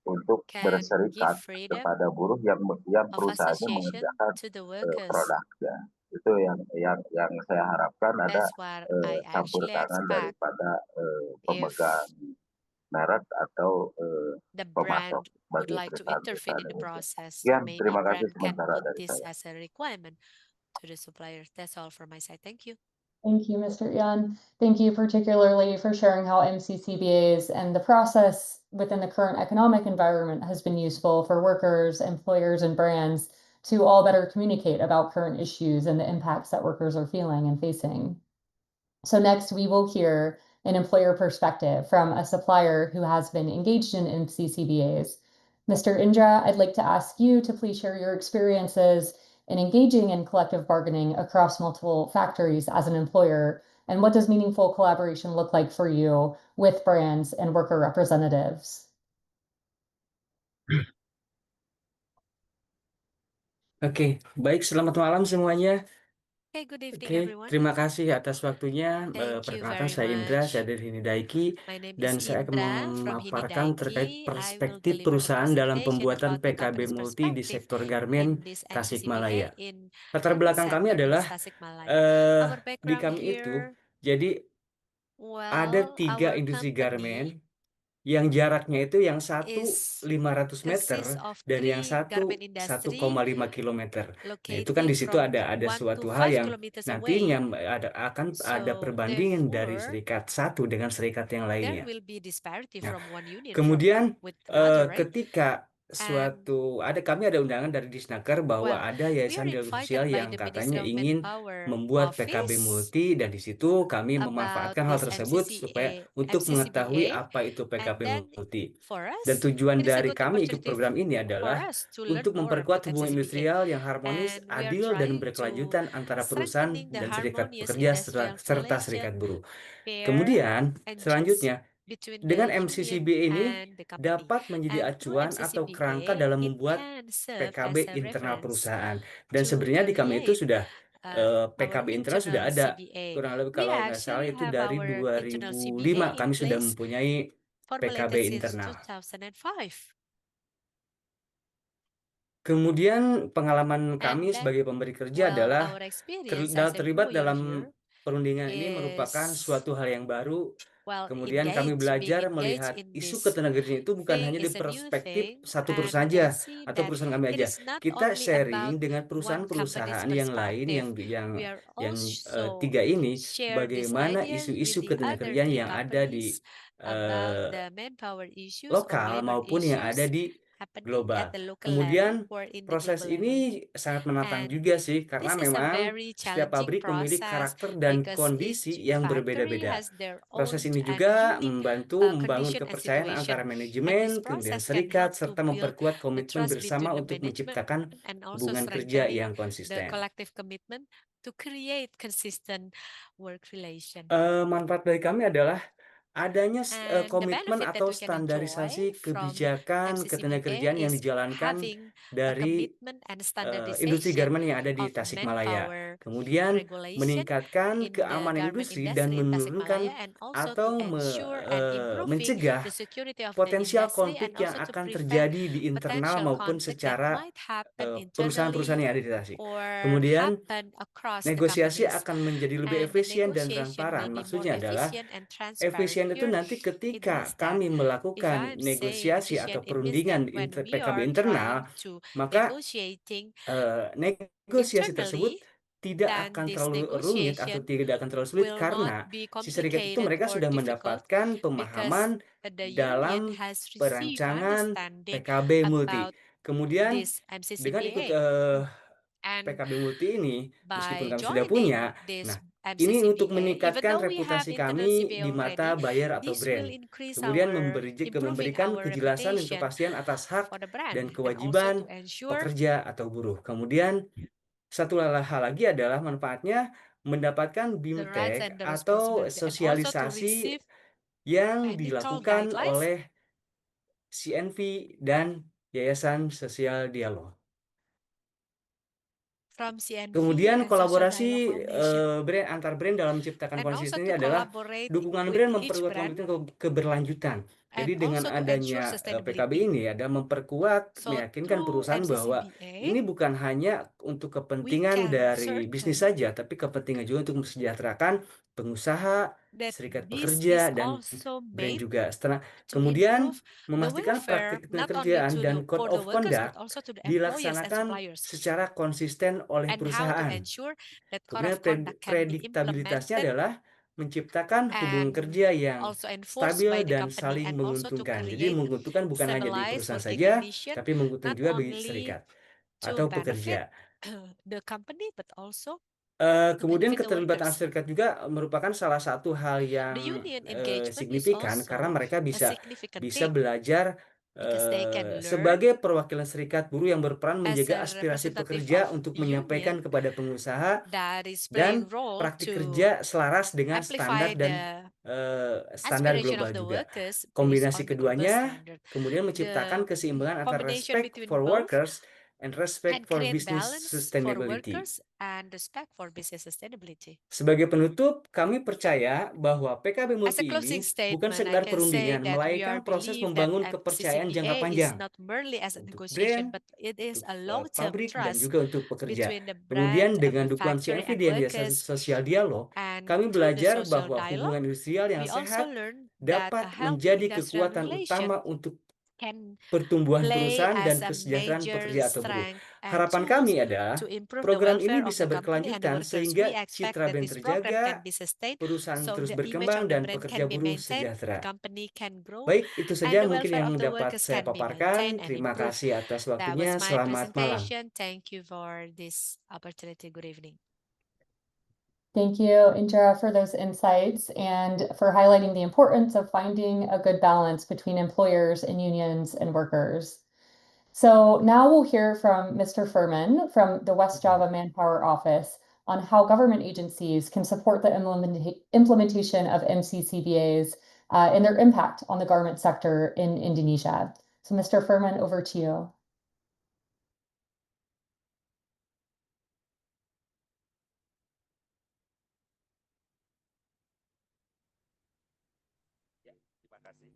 untuk
can give
berserikat
freedom
kepada buruh yang
of
perusahaannya
association
mengerjakan
to the workers.
produknya. Itu yang saya harapkan ada
That's what I
campur
actually
tangan
expect
daripada
if
pemegang merek atau
the
pemasok
brand would
bagi
like to intervene
perusahaan-perusahaan
in the
ini.
process.
Sekian,
Maybe
terima kasih
brand can
sementara
put
dari
this
saya.
as a requirement to the suppliers. That's all from my side. Thank you.
Thank you, Mr. Yan. Thank you particularly for sharing how MCCBAs and the process within the current economic environment has been useful for workers, employers, and brands to all better communicate about current issues and the impacts that workers are feeling and facing. So next, we will hear an employer perspective from a supplier who has been engaged in MCCBAs. Mr. Indra, I'd like to ask you to please share your experiences in engaging in collective bargaining across multiple factories as an employer, and what does meaningful collaboration look like for you with brands and worker representatives?
Oke, baik. Selamat malam semuanya.
Okay, good evening,
Oke,
everyone.
terima kasih atas waktunya.
Thank you
Perkenalkan,
very
saya Indra,
much.
saya dari Hinidaiki,
My name is
dan saya akan
Indra from
memaparkan terkait
Hinidaiki. I will
perspektif
deliver the
perusahaan dalam
presentation
pembuatan
about the
PKB
company's
Multi di
perspective
sektor garmen
in this
Tasikmalaya.
MCCBA in
Latar
Garment
belakang kami
Center in
adalah
Tasikmalaya. Our
di
background
kami itu,
here,
jadi ada
well,
3
our
industri garmen
company
yang jaraknya itu yang satu
is
500 meter
consists of
dan yang
3
satu
garment industry
1,5 kilometer. Nah, itu kan
located
di situ
from
ada
1 to
suatu hal
5
yang
kilometers
nantinya
away.
akan ada
So
perbandingan dari
therefore,
serikat satu dengan serikat yang
there
lainnya.
will be disparity
Nah,
from one union
kemudian
with another, right?
ketika
And
kami ada undangan dari Disnaker bahwa
well,
ada
we
yayasan
are
dialog
invited
sosial
by
yang
the
katanya
Ministry of
ingin
Manpower
membuat PKB
Office
Multi, dan di situ kami
about
memanfaatkan hal
this
tersebut supaya untuk mengetahui
MCCBA,
apa itu PKB
and then
Multi.
for
Dan
us,
tujuan
it is a
dari
good
kami ikut
opportunity
program ini
for
adalah
us to learn
untuk
more
memperkuat
about
hubungan
MCCBA,
industrial yang harmonis,
and we are
adil, dan
trying to
berkelanjutan antara perusahaan
strengthening the
dan serikat
harmonious
pekerja
industrial
serta serikat
relation,
buruh.
fair
Kemudian,
and just
selanjutnya,
between
dengan
the union
MCCBA ini
and the company.
dapat menjadi
And through
acuan atau kerangka
MCCBA,
dalam
it
membuat
can serve as
PKB
a
internal
reference
perusahaan. Dan
to
sebenarnya di kami itu
create
sudah
our
PKB internal sudah
internal
ada.
CBA.
Kurang lebih
We
kalau nggak salah
actually
itu
have
dari
our internal
2005
CBA in
kami sudah
place,
mempunyai PKB
formulated since
internal.
2005.
Kemudian pengalaman
And
kami
then,
sebagai pemberi kerja
well,
adalah
our experience as
terlibat
employer
dalam
here
perundingan ini merupakan
is,
suatu hal yang baru.
well,
Kemudian kami
being
belajar
engaged
melihat
in
isu
this
ketenagakerjaan itu bukan
thing
hanya di
is a new
perspektif
thing,
satu
and
perusahaan
we can
aja
see
atau
that
perusahaan kami
it
aja.
is not
Kita
only
sharing
about
dengan
one company's
perusahaan-perusahaan yang lain
perspective. We are
yang
also
3 ini,
share these
bagaimana
ideas
isu-isu
with the other
ketenagakerjaan
3
yang ada di
companies about
eh,
the manpower issues or
lokal
labor
maupun yang ada
issues
di
happening at
global.
the local level
Kemudian
or in the
proses
global level.
ini sangat menantang
And
juga sih, karena
this is a
memang
very
setiap
challenging
pabrik memiliki
process
karakter dan
because
kondisi
each
yang
factory
berbeda-beda.
has their
Proses
own
ini
and
juga
unique
membantu membangun
condition and
kepercayaan
situation.
antara
And this
manajemen, kemudian
process can help
serikat,
to
serta
build
memperkuat
the
komitmen
trust
bersama
between the
untuk
management
menciptakan
and also
hubungan kerja
strengthening
yang
the
konsisten.
collective commitment to create consistent work relation.
Manfaat dari kami adalah adanya
And the
komitmen
benefit that
atau
we can
standarisasi
enjoy from
kebijakan ketenagakerjaan
MCCBA
yang
is
dijalankan
having a
dari
commitment and
industri
standardization
garmen yang ada di
of
Tasikmalaya.
manpower
Kemudian
regulation
meningkatkan
in the
keamanan
garment
industri
industry
dan
in
menurunkan
Tasikmalaya, and also to
atau
ensure and improving
mencegah
the security of the
potensial
industry,
konflik
and
yang
also to
akan
prevent
terjadi di internal
potential
maupun
conflict that
secara
might happen
perusahaan-perusahaan
internally
yang ada di Tasik.
or
Kemudian
happen across the
negosiasi
companies.
akan menjadi lebih
And the
efisien dan
negotiation
transparan.
will be more
Maksudnya adalah
efficient and transparent.
efisien itu
Here,
nanti
it
ketika
means that
kami
if
melakukan
I'm saying
negosiasi atau
efficient, it means that
perundingan
when we
PKB
are
internal,
trying to
maka
negotiating
negosiasi tersebut
internally,
tidak
then
akan
this
terlalu rumit atau
negotiation
tidak akan terlalu sulit
will not
karena
be
si serikat itu
complicated
mereka
or
sudah
difficult
mendapatkan
because
pemahaman
the union
dalam
has received
perancangan
understanding
PKB Multi.
about
Kemudian
this
dengan ikut
MCCBA. And
PKB Multi ini, meskipun
by
kami sudah punya,
joining this
nah ini untuk
MCCBA, even
meningkatkan
though we have
reputasi
internal
kami
CBA
di mata
already,
buyer atau
this will
brand.
increase
Kemudian
our improving
memberikan
our
kejelasan dan
reputation
kepastian atas hak
for the brand,
dan
and also
kewajiban
to ensure
pekerja atau buruh. Kemudian satu hal lagi adalah manfaatnya mendapatkan
the rights
BIMTEK
and the
atau
responsibility, and also to
sosialisasi
receive
yang
ethical
dilakukan
guidelines
oleh CNV dan Yayasan Sosial Dialog.
from CNV
Kemudian
and Social
kolaborasi
Dialogue Foundation,
brand antar brand dalam menciptakan
and also
konsistensi
to
ini adalah
collaborate
dukungan
with
brand
each
memperkuat
brand,
komitmen keberlanjutan. Jadi
and
dengan
also to ensure
adanya PKB
sustainability.
ini ada memperkuat,
So
meyakinkan
through
perusahaan bahwa
MCCBA,
ini bukan hanya untuk
we
kepentingan
can
dari bisnis
certain
saja, tapi kepentingan juga untuk mensejahterakan pengusaha,
that
serikat
this is
pekerja, dan
also
brand
made
juga.
to
Kemudian
improve the
memastikan
welfare
praktik
not only
kerjaan
to
dan
the
code
for the
of
workers but
conduct
also to the employers and
dilaksanakan
suppliers,
secara konsisten oleh
and how to
perusahaan.
ensure that code
Kemudian
of conduct can be
prediktabilitasnya
implemented
adalah menciptakan hubungan
and
kerja yang
also enforced
stabil
by the
dan
company,
saling
and also to
menguntungkan. Jadi
create
menguntungkan bukan hanya di
stabilized
perusahaan
working
saja,
condition
tapi menguntungkan
not
juga bagi
only
serikat
to
atau
benefit
pekerja.
the company but also to
Kemudian
benefit the
keterlibatan
workers.
serikat juga merupakan salah satu hal
The
yang
union engagement is
signifikan karena
also
mereka
a
bisa
significant
bisa
thing
belajar
because they can learn
sebagai perwakilan serikat buruh yang berperan
as
menjaga
a
aspirasi
representative
pekerja
of
untuk
union
menyampaikan kepada pengusaha
that is
dan
playing role
praktik
to
kerja selaras dengan
amplify
standar dan standar
aspiration
global
of the
juga.
workers based
Kombinasi
on the global
keduanya
standard.
kemudian menciptakan
The
keseimbangan antara
combination
respect
between
for
both
workers and respect
and
for
create
business
balance for
sustainability.
workers and respect for business sustainability.
Sebagai penutup, kami percaya bahwa PKB
As a
Multi
closing
ini bukan
statement, I
sekedar
can say
perundingan,
that we are
melainkan proses
believe that
membangun kepercayaan jangka
FCCBA
panjang
is not merely as a
untuk
negotiation,
brand,
but it is
untuk
a long-term
pabrik, dan
trust
juga untuk pekerja.
between the
Kemudian
brand,
dengan dukungan
factory,
CMV
and
di Yayasan
workers.
Sosial Dialog,
And
kami
through the
belajar
social
bahwa hubungan
dialogue,
industrial yang
we also
sehat
learn that a
dapat
healthy
menjadi
industrial
kekuatan
relation
utama untuk
can
pertumbuhan
play
perusahaan
as
dan
a
kesejahteraan
major
pekerja atau buruh.
strength and
Harapan
tools
kami adalah
to improve the
program ini
welfare of
bisa
the company and the
berkelanjutan
workers.
sehingga
We expect
citra
that
brand
this program
terjaga,
can be sustained,
perusahaan
so
terus
the image
berkembang,
of the
dan
brand
pekerja
can be
buruh
maintained, the
sejahtera.
company can grow,
Baik, itu
and
saja
the
mungkin
welfare
yang
of the
dapat
workers
saya
can be
paparkan.
maintained and
Terima
improved.
kasih atas
That
waktunya.
was my
Selamat malam.
presentation. Thank you for this opportunity. Good evening.
Thank you, Indra, for those insights and for highlighting the importance of finding a good balance between employers and unions and workers. So now we'll hear from Mr. Furman from the West Java Manpower Office on how government agencies can support the implementation of MCCBAs and their impact on the garment sector in Indonesia. So Mr. Furman, over to you.
Terima kasih.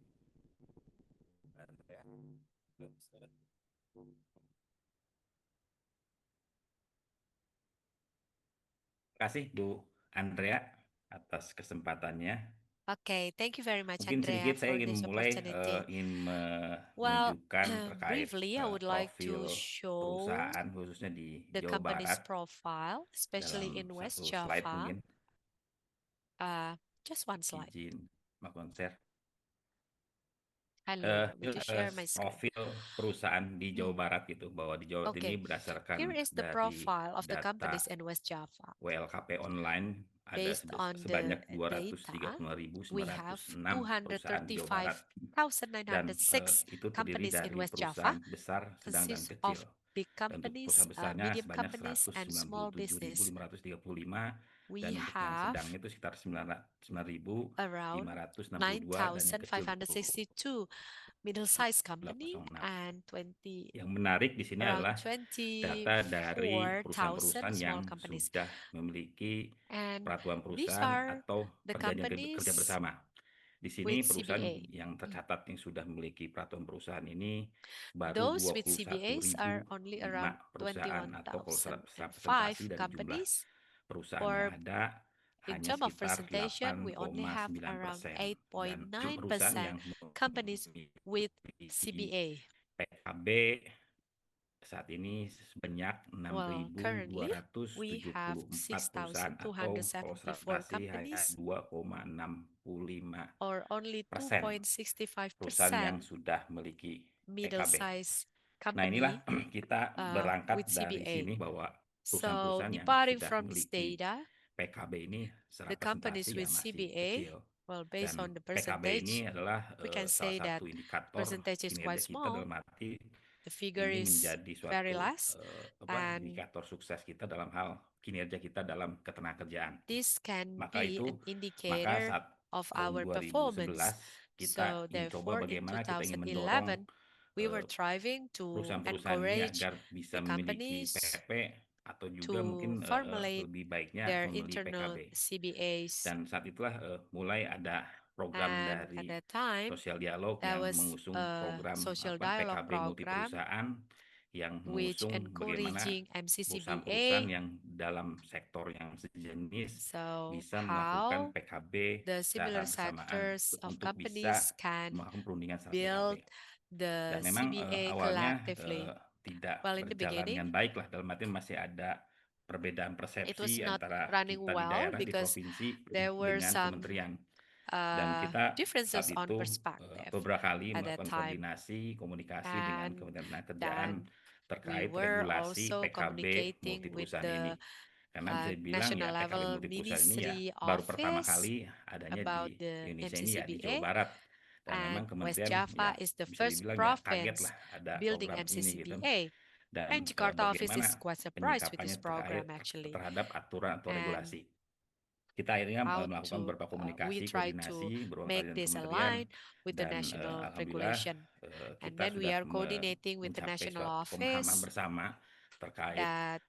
Terima kasih Bu Andrea atas kesempatannya.
Okay, thank you very much,
Mungkin
Andrea,
sedikit saya
for
ingin
this
memulai
opportunity.
ingin
Well,
menunjukkan terkait
briefly, I would like
profil
to show
perusahaan khususnya di
the
Jawa
company's
Barat
profile, especially in
dalam
West
satu slide
Java.
mungkin.
Just one slide.
Izin melakukan share.
Halo, let me to share my screen.
Profil perusahaan di Jawa Barat gitu, bahwa di Jawa
Okay,
ini berdasarkan
here is the
dari
profile of the
data
companies in West Java.
WLKP online ada
Based on
sebanyak
the data, we have
235.906 perusahaan di Jawa Barat, dan
235,906
itu terdiri
companies in
dari
West
perusahaan
Java,
besar, sedang dan
consists
kecil.
of big
Dan untuk
companies,
perusahaan besarnya
medium
sebanyak
companies, and small business.
197.535,
We
dan untuk yang
have
sedangnya itu sekitar
around
9.562, dan yang kecil
9,562 middle-sized company
206.
and 20
Yang menarik di sini
around
adalah data dari
24,000
perusahaan-perusahaan yang
small companies.
sudah memiliki
And
peraturan
these
perusahaan
are
atau
the
perjanjian kerja
companies
bersama. Di sini
with
perusahaan
CBA.
yang tercatat yang sudah memiliki peraturan perusahaan ini baru
Those with CBAs are only
21.005
around
perusahaan, atau kalau secara
21,005
presentasi dari jumlah
companies.
perusahaan
Or
yang ada
in
hanya
terms of
sekitar
presentation, we only have around
8,9%, dan perusahaan yang
8.9% companies with
memiliki
CBA.
PKB saat ini sebanyak
Well, currently we have
6.274 perusahaan, atau kalau secara
6,274
presentasi hanya
companies,
2,65%
or only
perusahaan yang
2.65%
sudah memiliki PKB.
middle-sized
Nah, inilah
company
kita berangkat
with
dari
CBA.
sini bahwa
So,
perusahaan-perusahaan yang
departing
sudah
from this
memiliki
data,
PKB ini secara
the companies
presentasi ya
with
masih
CBA,
kecil.
well, based
Dan
on the
PKB ini
percentage,
adalah
we can
salah
say that
satu indikator
percentage is
kinerja
quite
kita,
small.
dalam arti
The figure
ini
is
menjadi
very
suatu
less, and
indikator sukses kita dalam hal kinerja kita dalam ketenagakerjaan.
this can
Maka
be
itu,
an
maka
indicator
saat
of
tahun
our
2011
performance.
kita
So,
ingin coba
therefore, in
bagaimana kita ingin mendorong
2011, we were striving to
perusahaan-perusahaan ini
encourage
agar bisa
the
memiliki
companies
PKP, atau juga
to
mungkin
formulate
lebih baiknya
their
memiliki
internal
PKB.
CBAs.
Dan saat itulah mulai ada program
And
dari
at that time,
Sosial Dialog
there
yang
was
mengusung
a
program
social dialogue
PKB multi
program
perusahaan, yang
which
mengusung bagaimana
encouraging
perusahaan-perusahaan
MCCBA.
yang dalam sektor yang sejenis
So,
bisa melakukan
how
PKB
the
secara
similar
bersamaan
sectors of
untuk bisa
companies can
melakukan perundingan secara
build
PKB.
the
Dan memang
CBA
awalnya
collectively.
tidak
Well, in the
berjalan dengan
beginning,
baik lah, dalam arti masih ada perbedaan
it was
persepsi
not
antara
running
kita di
well
daerah, di
because
provinsi
there were
dengan
some
kementerian. Dan kita
differences
saat
on
itu
perspective
beberapa kali
at that
melakukan
time.
koordinasi, komunikasi dengan
And
Kementerian Tenagakerjaan
then we
terkait
were
regulasi
also
PKB
communicating
multi
with
perusahaan ini.
the
Karena bisa dibilang
national
ya PKB
level
multi perusahaan ini ya
ministry
baru pertama
office
kali adanya
about
di
the
Indonesia ini ya, di Jawa
MCCBA.
Barat. Dan memang
And West
kementerian
Java
ya
is the
bisa
first
dibilang ya kaget
province
lah ada
building
program ini gitu.
MCCBA.
Dan
And Jakarta office
bagaimana
is quite surprised with
penyikapannya
this program
terkait
actually.
terhadap aturan atau
And
regulasi.
kita akhirnya
how
melakukan
to
beberapa
we
komunikasi,
try to
koordinasi beberapa kali
make
dengan
this
kementerian
aligned with the
dan
national
alhamdulillah
regulation. And
kita
when we
sudah
are coordinating with the
mencapai
national
suatu pemahaman
office
bersama terkait
that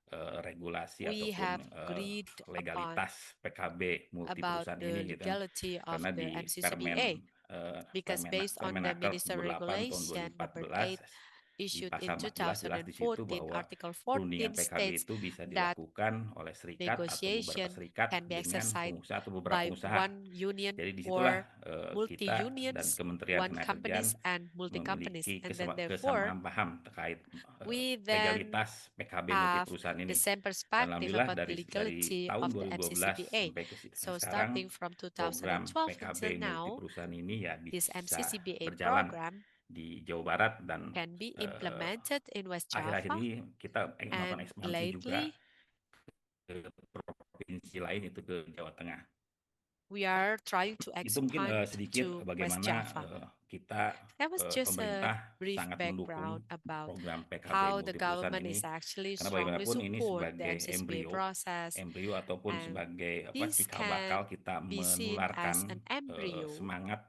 regulasi
we
ataupun
have agreed upon
legalitas PKB multi
about
perusahaan
the
ini gitu kan.
legality of
Karena
the
di
MCCBA, because based on the
Permenaker
Minister
28 tahun
Regulation number 8
2014 di
issued in
pasal 14 jelas di situ
2014,
bahwa
Article
perundingan
14
PKB
states
itu bisa
that
dilakukan oleh serikat atau beberapa
negotiation
serikat
can be
dengan
exercised
pengusaha atau beberapa
by
pengusaha.
one union
Jadi disitulah
or
kita dan
multi-unions,
Kementerian
one
Ketenagakerjaan
companies and multi-companies.
memiliki
And then therefore,
kesamaan paham terkait
we then
legalitas PKB multi
have
perusahaan
the
ini.
same
Dan
perspective
alhamdulillah
about the
dari
legality
tahun
of the
2012
MCCBA.
sampai
So
sekarang
starting from
program
2012
PKB
until
multi
now,
perusahaan ini ya
this
bisa
MCCBA
berjalan
program
di Jawa Barat dan
can be implemented in West
akhir-akhir
Java,
ini kita melakukan
and
ekspansi juga
lately
ke provinsi lain, itu ke Jawa Tengah.
we are trying to
Itu mungkin
expand
sedikit
to West
bagaimana
Java.
kita
That was just
pemerintah
a brief
sangat
background
mendukung
about
program PKB
how the
multi perusahaan
government
ini
is actually
karena
strongly
bagaimanapun ini
support the
sebagai
MCCBA process,
embrio ataupun
and
sebagai
this
cikal bakal
can
kita
be seen as
menularkan
an embryo
semangat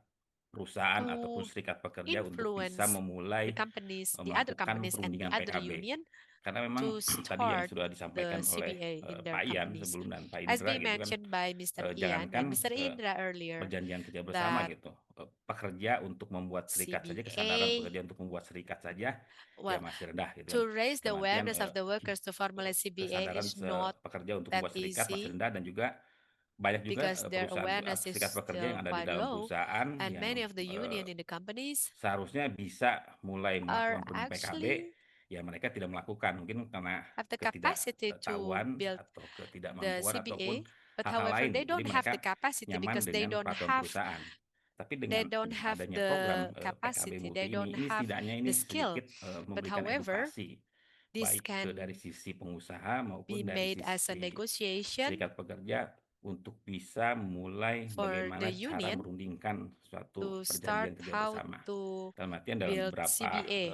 perusahaan
to
ataupun serikat pekerja untuk bisa
influence
memulai
the companies, the other
melakukan
companies and the
perundingan
other
PKB.
union
Karena memang
to
tadi yang
start
sudah disampaikan
the
oleh
CBA in their
Pak Ian
companies.
sebelum dan Pak
As
Indra
being
gitu kan,
mentioned by Mr. Ian
jangankan
and Mr. Indra earlier,
perjanjian kerja bersama
that
gitu, pekerja untuk membuat serikat saja, kesadaran
CBA,
pekerja untuk membuat serikat saja ya
well,
masih rendah gitu
to
kan.
raise the
Dalam artian
awareness of the workers to formalize CBA
kesadaran
is not
pekerja untuk
that
membuat serikat masih
easy
rendah, dan juga banyak juga
because their
perusahaan
awareness is
serikat pekerja yang
still
ada di
quite
dalam
low,
perusahaan
and
yang
many of the union in the companies
seharusnya bisa mulai
are
melakukan perundingan PKB,
actually
ya mereka tidak melakukan, mungkin karena
have the capacity to
ketidaktahuan
build
atau
the
ketidakmampuan ataupun
CBA, but
hal-hal
however
lain.
they
Jadi
don't have
mereka
the capacity
nyaman
because they
dengan
don't
peraturan
have
perusahaan. Tapi dengan
have
adanya
the
program PKB
capacity,
Multi
they don't
ini
have
setidaknya
the
ini
skill.
sedikit
But
memberikan
however,
edukasi
this
baik dari
can
sisi pengusaha maupun
be
dari
made as a
sisi
negotiation
serikat pekerja untuk bisa mulai
for
bagaimana
the
cara
union
merundingkan suatu
to start
perjanjian kerja
how
bersama.
to
Dalam artian dalam
build
beberapa
CBA.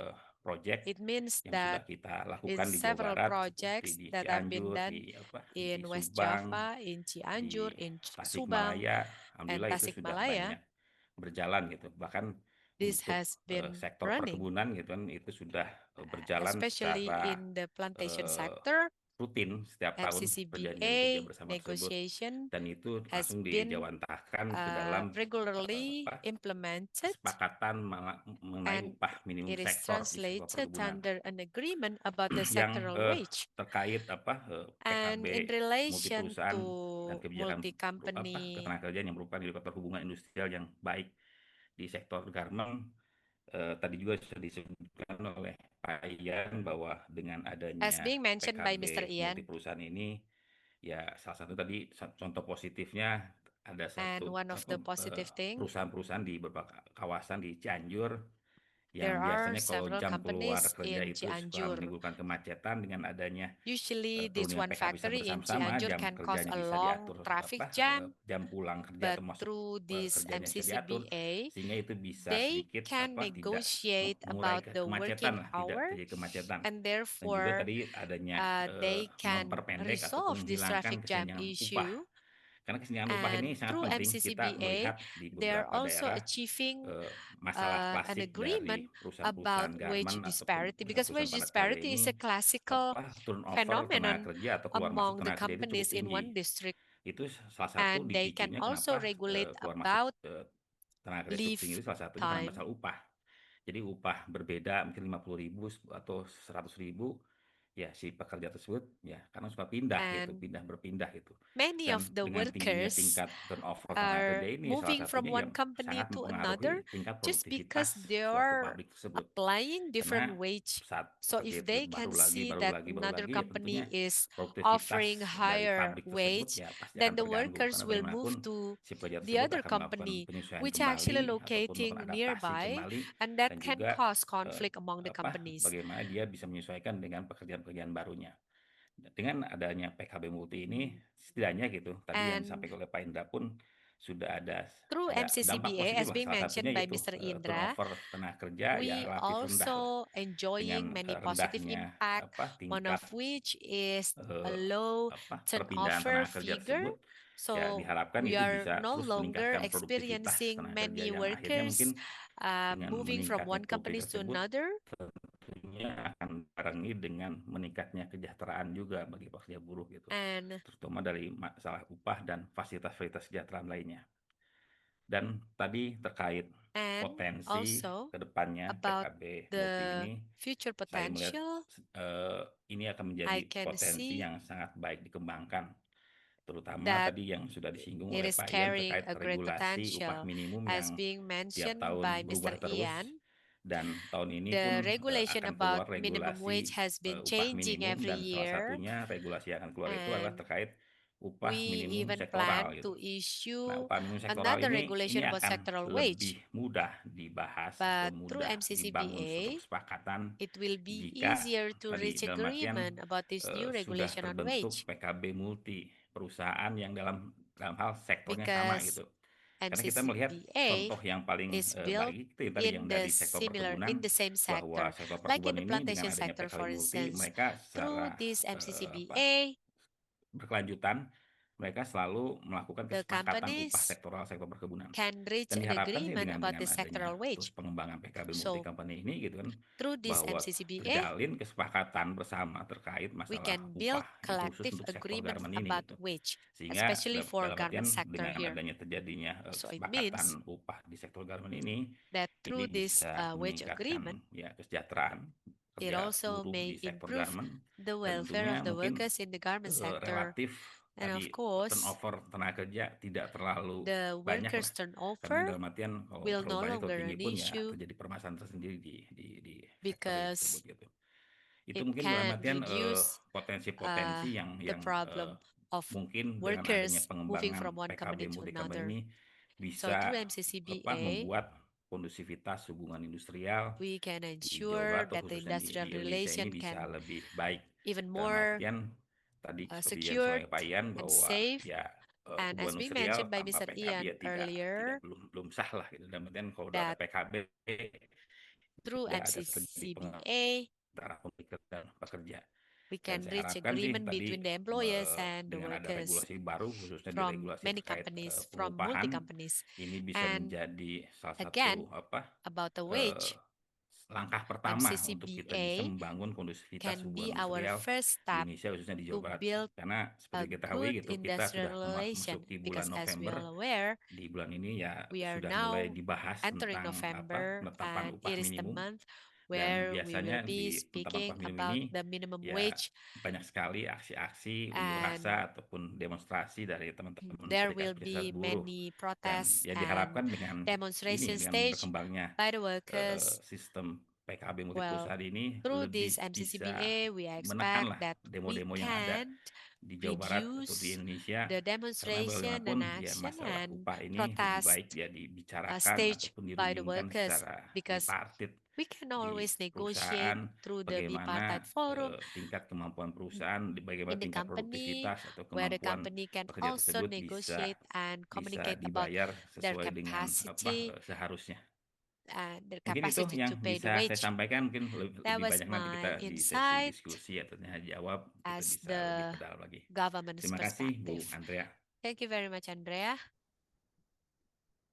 proyek
It means
yang sudah
that
kita
in
lakukan di Jawa
several
Barat, seperti
projects
di
that have been
Cianjur,
done
di
in West
Subang,
Java, in
di
Cianjur, in Subang,
Tasikmalaya,
and
alhamdulillah itu sudah
Tasikmalaya,
banyak berjalan gitu. Bahkan
this
untuk
has been
sektor
running,
perkebunan gitu kan, itu sudah berjalan
especially
secara
in the plantation
eh,
sector.
rutin setiap tahun perjanjian kerja
MCCBA
bersama tersebut,
negotiation
dan itu
has
langsung
been
dijawantahkan ke dalam
regularly implemented,
kesepakatan mengenai
and
upah minimum
it is
sektor di sektor
translated
perkebunan
under an agreement about the
yang
sectoral wage.
terkait
And
PKB
in
multi
relation
perusahaan
to
dan kebijakan
multi-company,
ketenagakerjaan yang merupakan indikator hubungan industrial yang baik di sektor garment. Tadi juga sudah disebutkan oleh Pak Ian bahwa dengan adanya
as being mentioned by Mr.
PKB multi
Ian,
perusahaan ini, ya salah satu tadi contoh positifnya ada
and
satu
one of the positive thing,
perusahaan-perusahaan di beberapa kawasan di Cianjur
there
yang
are
biasanya kalau
several
jam keluar
companies
kerja
in
itu suka
Cianjur.
menimbulkan kemacetan. Dengan adanya
Usually, this
perundingan
one
PKB secara
factory in
bersama-sama,
Cianjur
jam
can cause
kerjanya
a
bisa
long
diatur,
traffic jam,
jam pulang kerja
but
termasuk
through this
kerjanya bisa diatur,
MCCBA,
sehingga itu bisa
they
sedikit
can
tidak
negotiate
mengurai
about the
kemacetan
working
lah, tidak
hour,
terjadi kemacetan.
and
Dan juga
therefore
tadi adanya
they can
memperpendek ataupun
resolve this
menghilangkan
traffic jam
kesenjangan upah.
issue.
Karena kesenjangan upah ini
And
sangat
through
penting. Kita
MCCBA,
melihat di
they are
beberapa
also
daerah
achieving
masalah
an
klasik dari
agreement
perusahaan-perusahaan
about wage
garment ataupun
disparity, because
perusahaan
wage
padat karya
disparity
ini,
is a classical
turnover tenaga
phenomenon
kerja atau keluar masuk
among the
tenaga kerja itu cukup
companies in
tinggi.
one district,
Itu salah satu
and they can
dipicunya
also
kenapa
regulate
keluar masuk
about
tenaga kerja cukup
leave
tinggi itu salah satunya karena
time.
masalah upah. Jadi upah berbeda, mungkin 50.000 atau 100.000, ya si pekerja tersebut ya karena suka pindah gitu,
And
berpindah gitu.
many
Dan
of the
dengan tingginya
workers
tingkat turnover tenaga
are
kerja ini salah
moving from
satunya
one
yang
company
sangat
to
mempengaruhi
another
tingkat
just
produktivitas
because they
suatu
are
pabrik tersebut.
applying different
Karena
wage.
saat
So
pekerja
if
itu
they can see that another
ya
company
tentunya
is
produktivitas
offering
dari
higher
pabrik tersebut
wage,
ya pasti
then
akan
the
terganggu.
workers
Karena
will move
bagaimanapun
to
si pekerja
the
tersebut
other
akan melakukan
company,
penyesuaian
which
kembali
actually
ataupun
locating
melakukan adaptasi
nearby,
kembali,
and that
dan
can
juga
cause conflict among the companies.
bagaimana dia bisa menyesuaikan dengan pekerjaan-pekerjaan barunya. Dengan adanya PKB Multi ini setidaknya gitu, tadi yang
And
disampaikan oleh Pak Indra pun sudah ada
through
dampak
MCCBA,
positif
as
lah.
being
Salah
mentioned
satunya
by
itu
Mr. Indra,
turnover tenaga kerja ya
we
relatif rendah lah.
also
Dengan
enjoying many positive
rendahnya
impact, one
tingkat
of which is a
eh,
low
perpindahan
turnover
tenaga kerja
figure,
tersebut, Ya,
So
diharapkan
we
itu
are
bisa
no
terus
longer
meningkatkan produktivitas
experiencing
tenaga kerja
many
yang akhirnya mungkin
workers
dengan
moving from
meningkatnya
one company to
tersebut
another.
tentunya akan dibarengi dengan meningkatnya kesejahteraan juga bagi pekerja buruh gitu,
And
terutama dari masalah upah dan fasilitas-fasilitas kesejahteraan lainnya. Dan tadi terkait potensi
also
kedepannya
about
PKB Multi
the
ini,
future
saya melihat
potential,
ini akan
I
menjadi
can
potensi
see
yang sangat baik dikembangkan, terutama
that
tadi yang sudah disinggung
it
oleh
is
Pak Ian
carrying
terkait
a great
regulasi upah
potential.
minimum
As
yang
being
tiap
mentioned
tahun
by
berubah
Mr.
terus,
Ian,
dan tahun ini
the
pun
regulation
akan
about
keluar
minimum wage
regulasi
has been
upah
changing
minimum,
every
dan salah
year.
satunya regulasi yang akan keluar itu adalah
And
terkait upah
we
minimum
even
sektoral
plan
gitu.
to
Nah,
issue
upah minimum sektoral
another
ini
regulation about
akan
sectoral
lebih
wage.
mudah dibahas atau
But through
mudah dibangun suatu
MCCBA,
kesepakatan
it will be
jika
easier to
tadi
reach
dalam artian
agreement about this new
sudah
regulation on
terbentuk
wage.
PKB multi, perusahaan yang dalam hal sektornya sama
Because
gitu. Karena kita melihat
MCCBA
contoh yang paling
is built
baik itu tadi yang
in the
dari sektor
similar,
perkebunan,
in the same
bahwa
sector,
sektor
like in
perkebunan
the
ini dengan
plantation
adanya
sector,
PKB
for
multi,
instance.
mereka
Through
secara
this MCCBA,
berkelanjutan mereka selalu melakukan
the
kesepakatan upah
companies
sektoral sektor perkebunan.
can reach
Dan
an
diharapkan sih
agreement about the
dengan
sectoral
adanya terus
wage.
pengembangan PKB multi
So
company ini gitu kan,
through this
bahwa
MCCBA,
terjalin kesepakatan bersama terkait
we
masalah
can build
upah yang khusus
collective
untuk sektor
agreement
garment ini
about
gitu.
wage,
Sehingga
especially for
dalam
garment
artian
sector
dengan
here.
adanya terjadinya
So it
kesepakatan
means
upah di sektor garment ini
that through this
bisa
wage
meningkatkan
agreement,
ya kesejahteraan
it
kerja
also
buruh
may
di sektor
improve
garment,
the
dan
welfare
tentunya
of the
mungkin
workers in the garment sector.
relatif
And of
tadi
course,
turnover tenaga kerja tidak terlalu
the
banyak
workers'
lah. Karena
turnover
dalam artian kalau
will
terlalu
no
banyak atau
longer
tinggi
an
pun ya
issue
terjadi permasalahan tersendiri di sektor
because
tersebut gitu. Itu
it
mungkin dalam
can
artian
reduce
potensi-potensi
the problem of
mungkin dengan adanya
workers moving from
pengembangan
one company
PKB
to
multi company
another.
ini
So through
bisa
MCCBA,
membuat kondusivitas hubungan industrial
we can
di Jawa
ensure
Barat atau
that the
khususnya
industrial
di Indonesia
relation
ini bisa
can
lebih baik.
even
Dalam
more
artian tadi seperti yang
secured
disampaikan Pak Ian
and
bahwa
safe.
ya
And as
hubungan
we
industrial
mentioned by
tanpa
Mr.
PKB
Ian
ya
earlier,
belum sah lah gitu. Dalam artian kalau udah ada
that
PKB
through
tidak ada terjadi
MCCBA,
antara pemilik dan pekerja.
we
Dan
can
saya
reach
harapkan sih
agreement
tadi
between the employers and the
dengan ada
workers
regulasi baru khususnya di
from
regulasi
many
terkait
companies, from
pengupahan
multi-companies.
ini bisa
And
menjadi salah
again,
satu
about the wage,
langkah pertama untuk kita bisa
MCCBA
membangun kondusivitas
can
hubungan
be our
industrial
first
di
step
Indonesia khususnya di
to
Jawa Barat.
build
Karena
a
seperti kita ketahui
good
gitu, kita
industrial
sudah
relation,
memasuki
because
bulan
as we
November.
all aware,
Di bulan ini ya
we are
sudah
now
mulai dibahas
entering
tentang
November,
penetapan
and
upah
it is the
minimum.
month
Dan
where we
biasanya
will be
di penetapan
speaking
upah minimum
about
ini
the minimum
ya
wage,
banyak sekali aksi-aksi unjuk
and
rasa ataupun demonstrasi dari teman-teman
there will
serikat-serikat
be
buruh.
many
Dan
protests
ya
and
diharapkan dengan
demonstration
dengan
stage
berkembangnya
by the workers.
sistem PKB multi
Well,
perusahaan ini
through
lebih
this
bisa
MCCBA, we
menekanlah
expect that we
demo-demo yang ada
can
di Jawa Barat atau di
reduce
Indonesia,
the
karena
demonstration
bagaimanapun
and
ya
action
masalah
and
upah ini lebih
protest
baik ya dibicarakan
stage
ataupun
by the
dirundingkan
workers,
secara
because
tripartit
we can
di
always negotiate
perusahaan,
through the
bagaimana
bipartite forum
tingkat kemampuan perusahaan, bagaimana
in the
tingkat
company,
produktivitas atau
where the
kemampuan
company can
pekerja
also
tersebut
negotiate and
bisa
communicate about
dibayar
their
sesuai dengan
capacity
seharusnya.
and their
Mungkin itu
capacity
yang
to pay the
bisa saya
wage.
sampaikan, mungkin
That
lebih
was
banyak nanti kita
my
di sesi
insight
diskusi atau tanya jawab kita
as
bisa lebih
the
berdalam lagi.
government's
Terima kasih Bu
perspective.
Andrea.
Thank you very much, Andrea.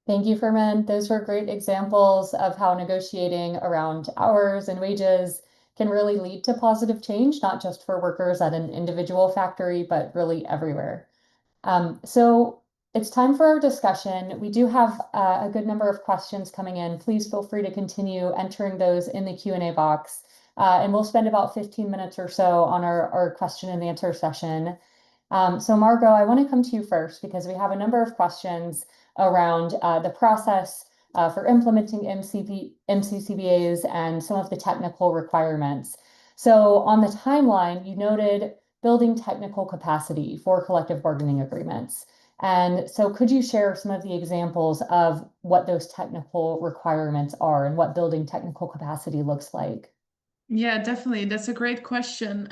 Thank you, Ferman. Those were great examples of how negotiating around hours and wages can really lead to positive change, not just for workers at an individual factory, but really everywhere. So it's time for our discussion. We do have a good number of questions coming in. Please feel free to continue entering those in the Q&A box. And we'll spend about 15 minutes or so on our question and answer session. So Margot, I want to come to you first because we have a number of questions around the process for implementing MCCBAs and some of the technical requirements. So on the timeline, you noted building technical capacity for collective bargaining agreements. And so could you share some of the examples of what those technical requirements are and what building technical capacity looks like?
Yeah, definitely. That's a great question.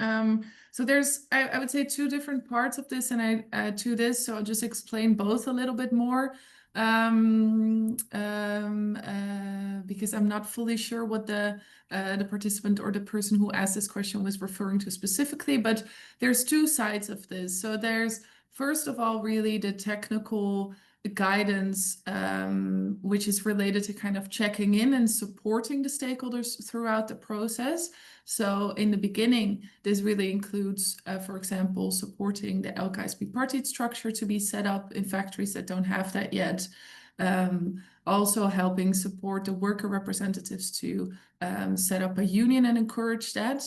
So there's, I would say, two different parts of this, and to this, so I'll just explain both a little bit more, because I'm not fully sure what the participant or the person who asked this question was referring to specifically. But there's two sides of this. So there's First of all, really the technical guidance, which is related to kind of checking in and supporting the stakeholders throughout the process. So in the beginning, this really includes, for example, supporting the LKSP party structure to be set up in factories that don't have that yet. Also helping support the worker representatives to set up a union and encourage that.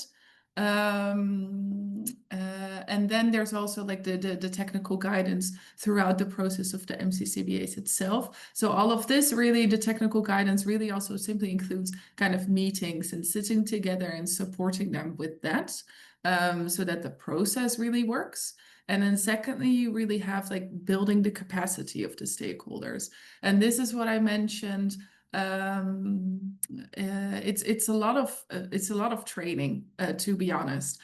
And then there's also like the technical guidance throughout the process of the MCCBAs itself. So all of this really, the technical guidance really also simply includes kind of meetings and sitting together and supporting them with that, so that the process really works. And then secondly, you really have like building the capacity of the stakeholders. And this is what I mentioned. It's a lot of training, to be honest,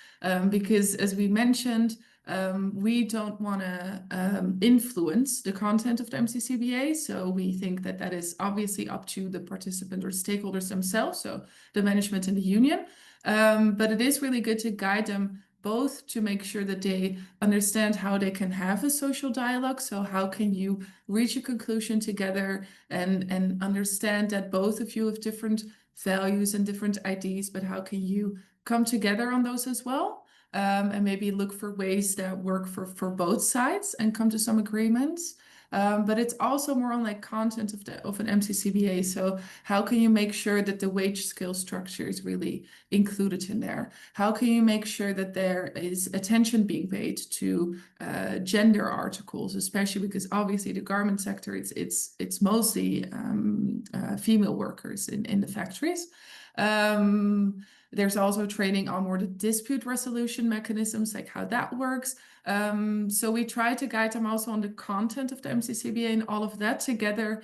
because as we mentioned, we don't want to influence the content of the MCCBA. So we think that that is obviously up to the participant or stakeholders themselves, so the management and the union. But it is really good to guide them both to make sure that they understand how they can have a social dialogue. So how can you reach a conclusion together and understand that both of you have different values and different ideas, but how can you come together on those as well? And maybe look for ways that work for both sides and come to some agreements. But it's also more on like content of an MCCBA. So how can you make sure that the wage scale structure is really included in there? How can you make sure that there is attention being paid to gender articles, especially because obviously the garment sector, it's mostly female workers in the factories. There's also training on more the dispute resolution mechanisms, like how that works. So we try to guide them also on the content of the MCCBA, and all of that together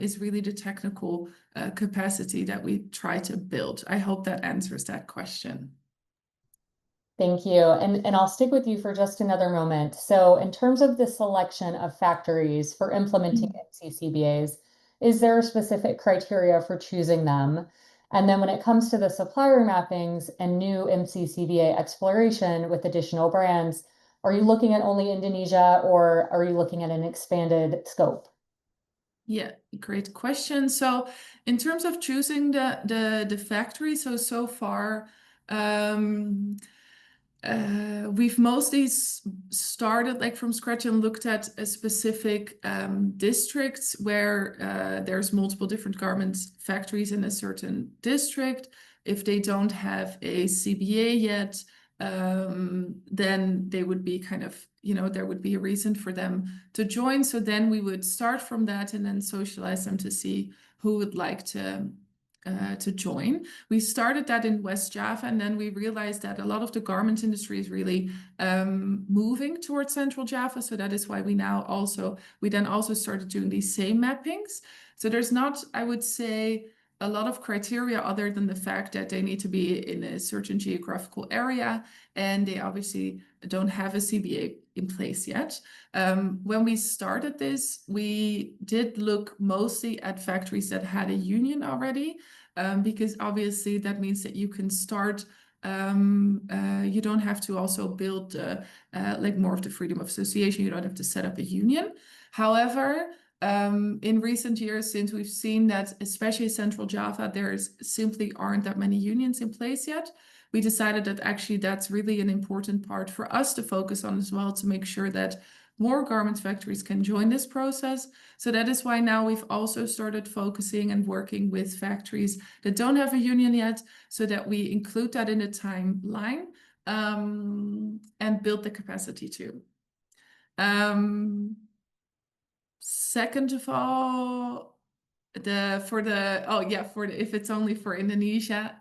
is really the technical capacity that we try to build. I hope that answers that question.
Thank you. And I'll stick with you for just another moment. So in terms of the selection of factories for implementing MCCBAs, is there a specific criteria for choosing them? And then when it comes to the supplier mappings and new MCCBA exploration with additional brands, are you looking at only Indonesia, or are you looking at an expanded scope?
Yeah, great question. So in terms of choosing the factory, so far, we've mostly started like from scratch and looked at a specific districts where there's multiple different garments factories in a certain district. If they don't have a CBA yet, then they would be kind of, there would be a reason for them to join. So then we would start from that and then socialize them to see who would like to join. We started that in West Java, and then we realized that a lot of the garment industry is really moving towards Central Java. So that is why we then also started doing these same mappings. So there's not, I would say, a lot of criteria other than the fact that they need to be in a certain geographical area, and they obviously don't have a CBA in place yet. When we started this, we did look mostly at factories that had a union already, because obviously that means that you can start, you don't have to also build like more of the freedom of association. You don't have to set up a union. However, in recent years, since we've seen that, especially Central Java, there's simply aren't that many unions in place yet, we decided that actually that's really an important part for us to focus on as well, to make sure that more garment factories can join this process. So that is why now we've also started focusing and working with factories that don't have a union yet, so that we include that in the timeline and build the capacity too. Second of all, if it's only for Indonesia.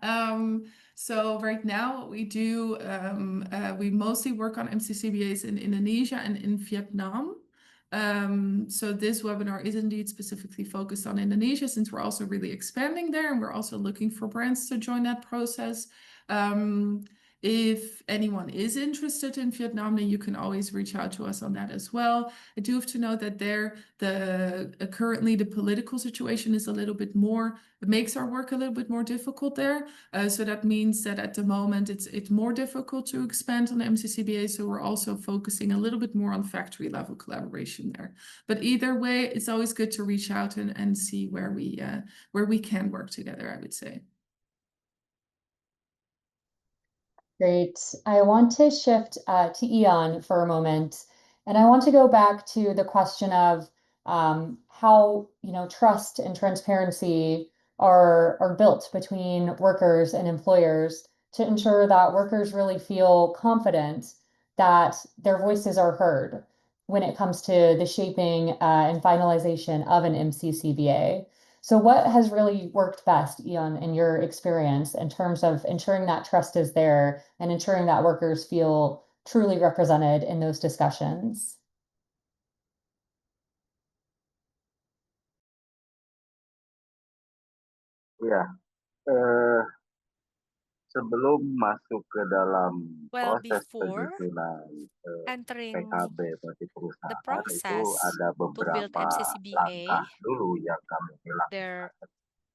So right now what we do, we mostly work on MCCBAs in Indonesia and in Vietnam. So this webinar is indeed specifically focused on Indonesia, since we're also really expanding there, and we're also looking for brands to join that process. If anyone is interested in Vietnam, then you can always reach out to us on that as well. I do have to note that currently the political situation is a little bit more, it makes our work a little bit more difficult there. So that means that at the moment it's more difficult to expand on the MCCBA. So we're also focusing a little bit more on factory level collaboration there. But either way, it's always good to reach out and see where we can work together, I would say.
Great. I want to shift to Ian for a moment, and I want to go back to the question of how trust and transparency are built between workers and employers to ensure that workers really feel confident that their voices are heard when it comes to the shaping and finalization of an MCCBA. So what has really worked best, Ian, in your experience in terms of ensuring that trust is there and ensuring that workers feel truly represented in those discussions?
Ya, eh, sebelum masuk ke dalam
Well,
proses
before
penyusunan
entering
PKB bagi
the
perusahaan itu
process
ada
to build
beberapa langkah
MCCBA,
dulu yang kami lakukan.
there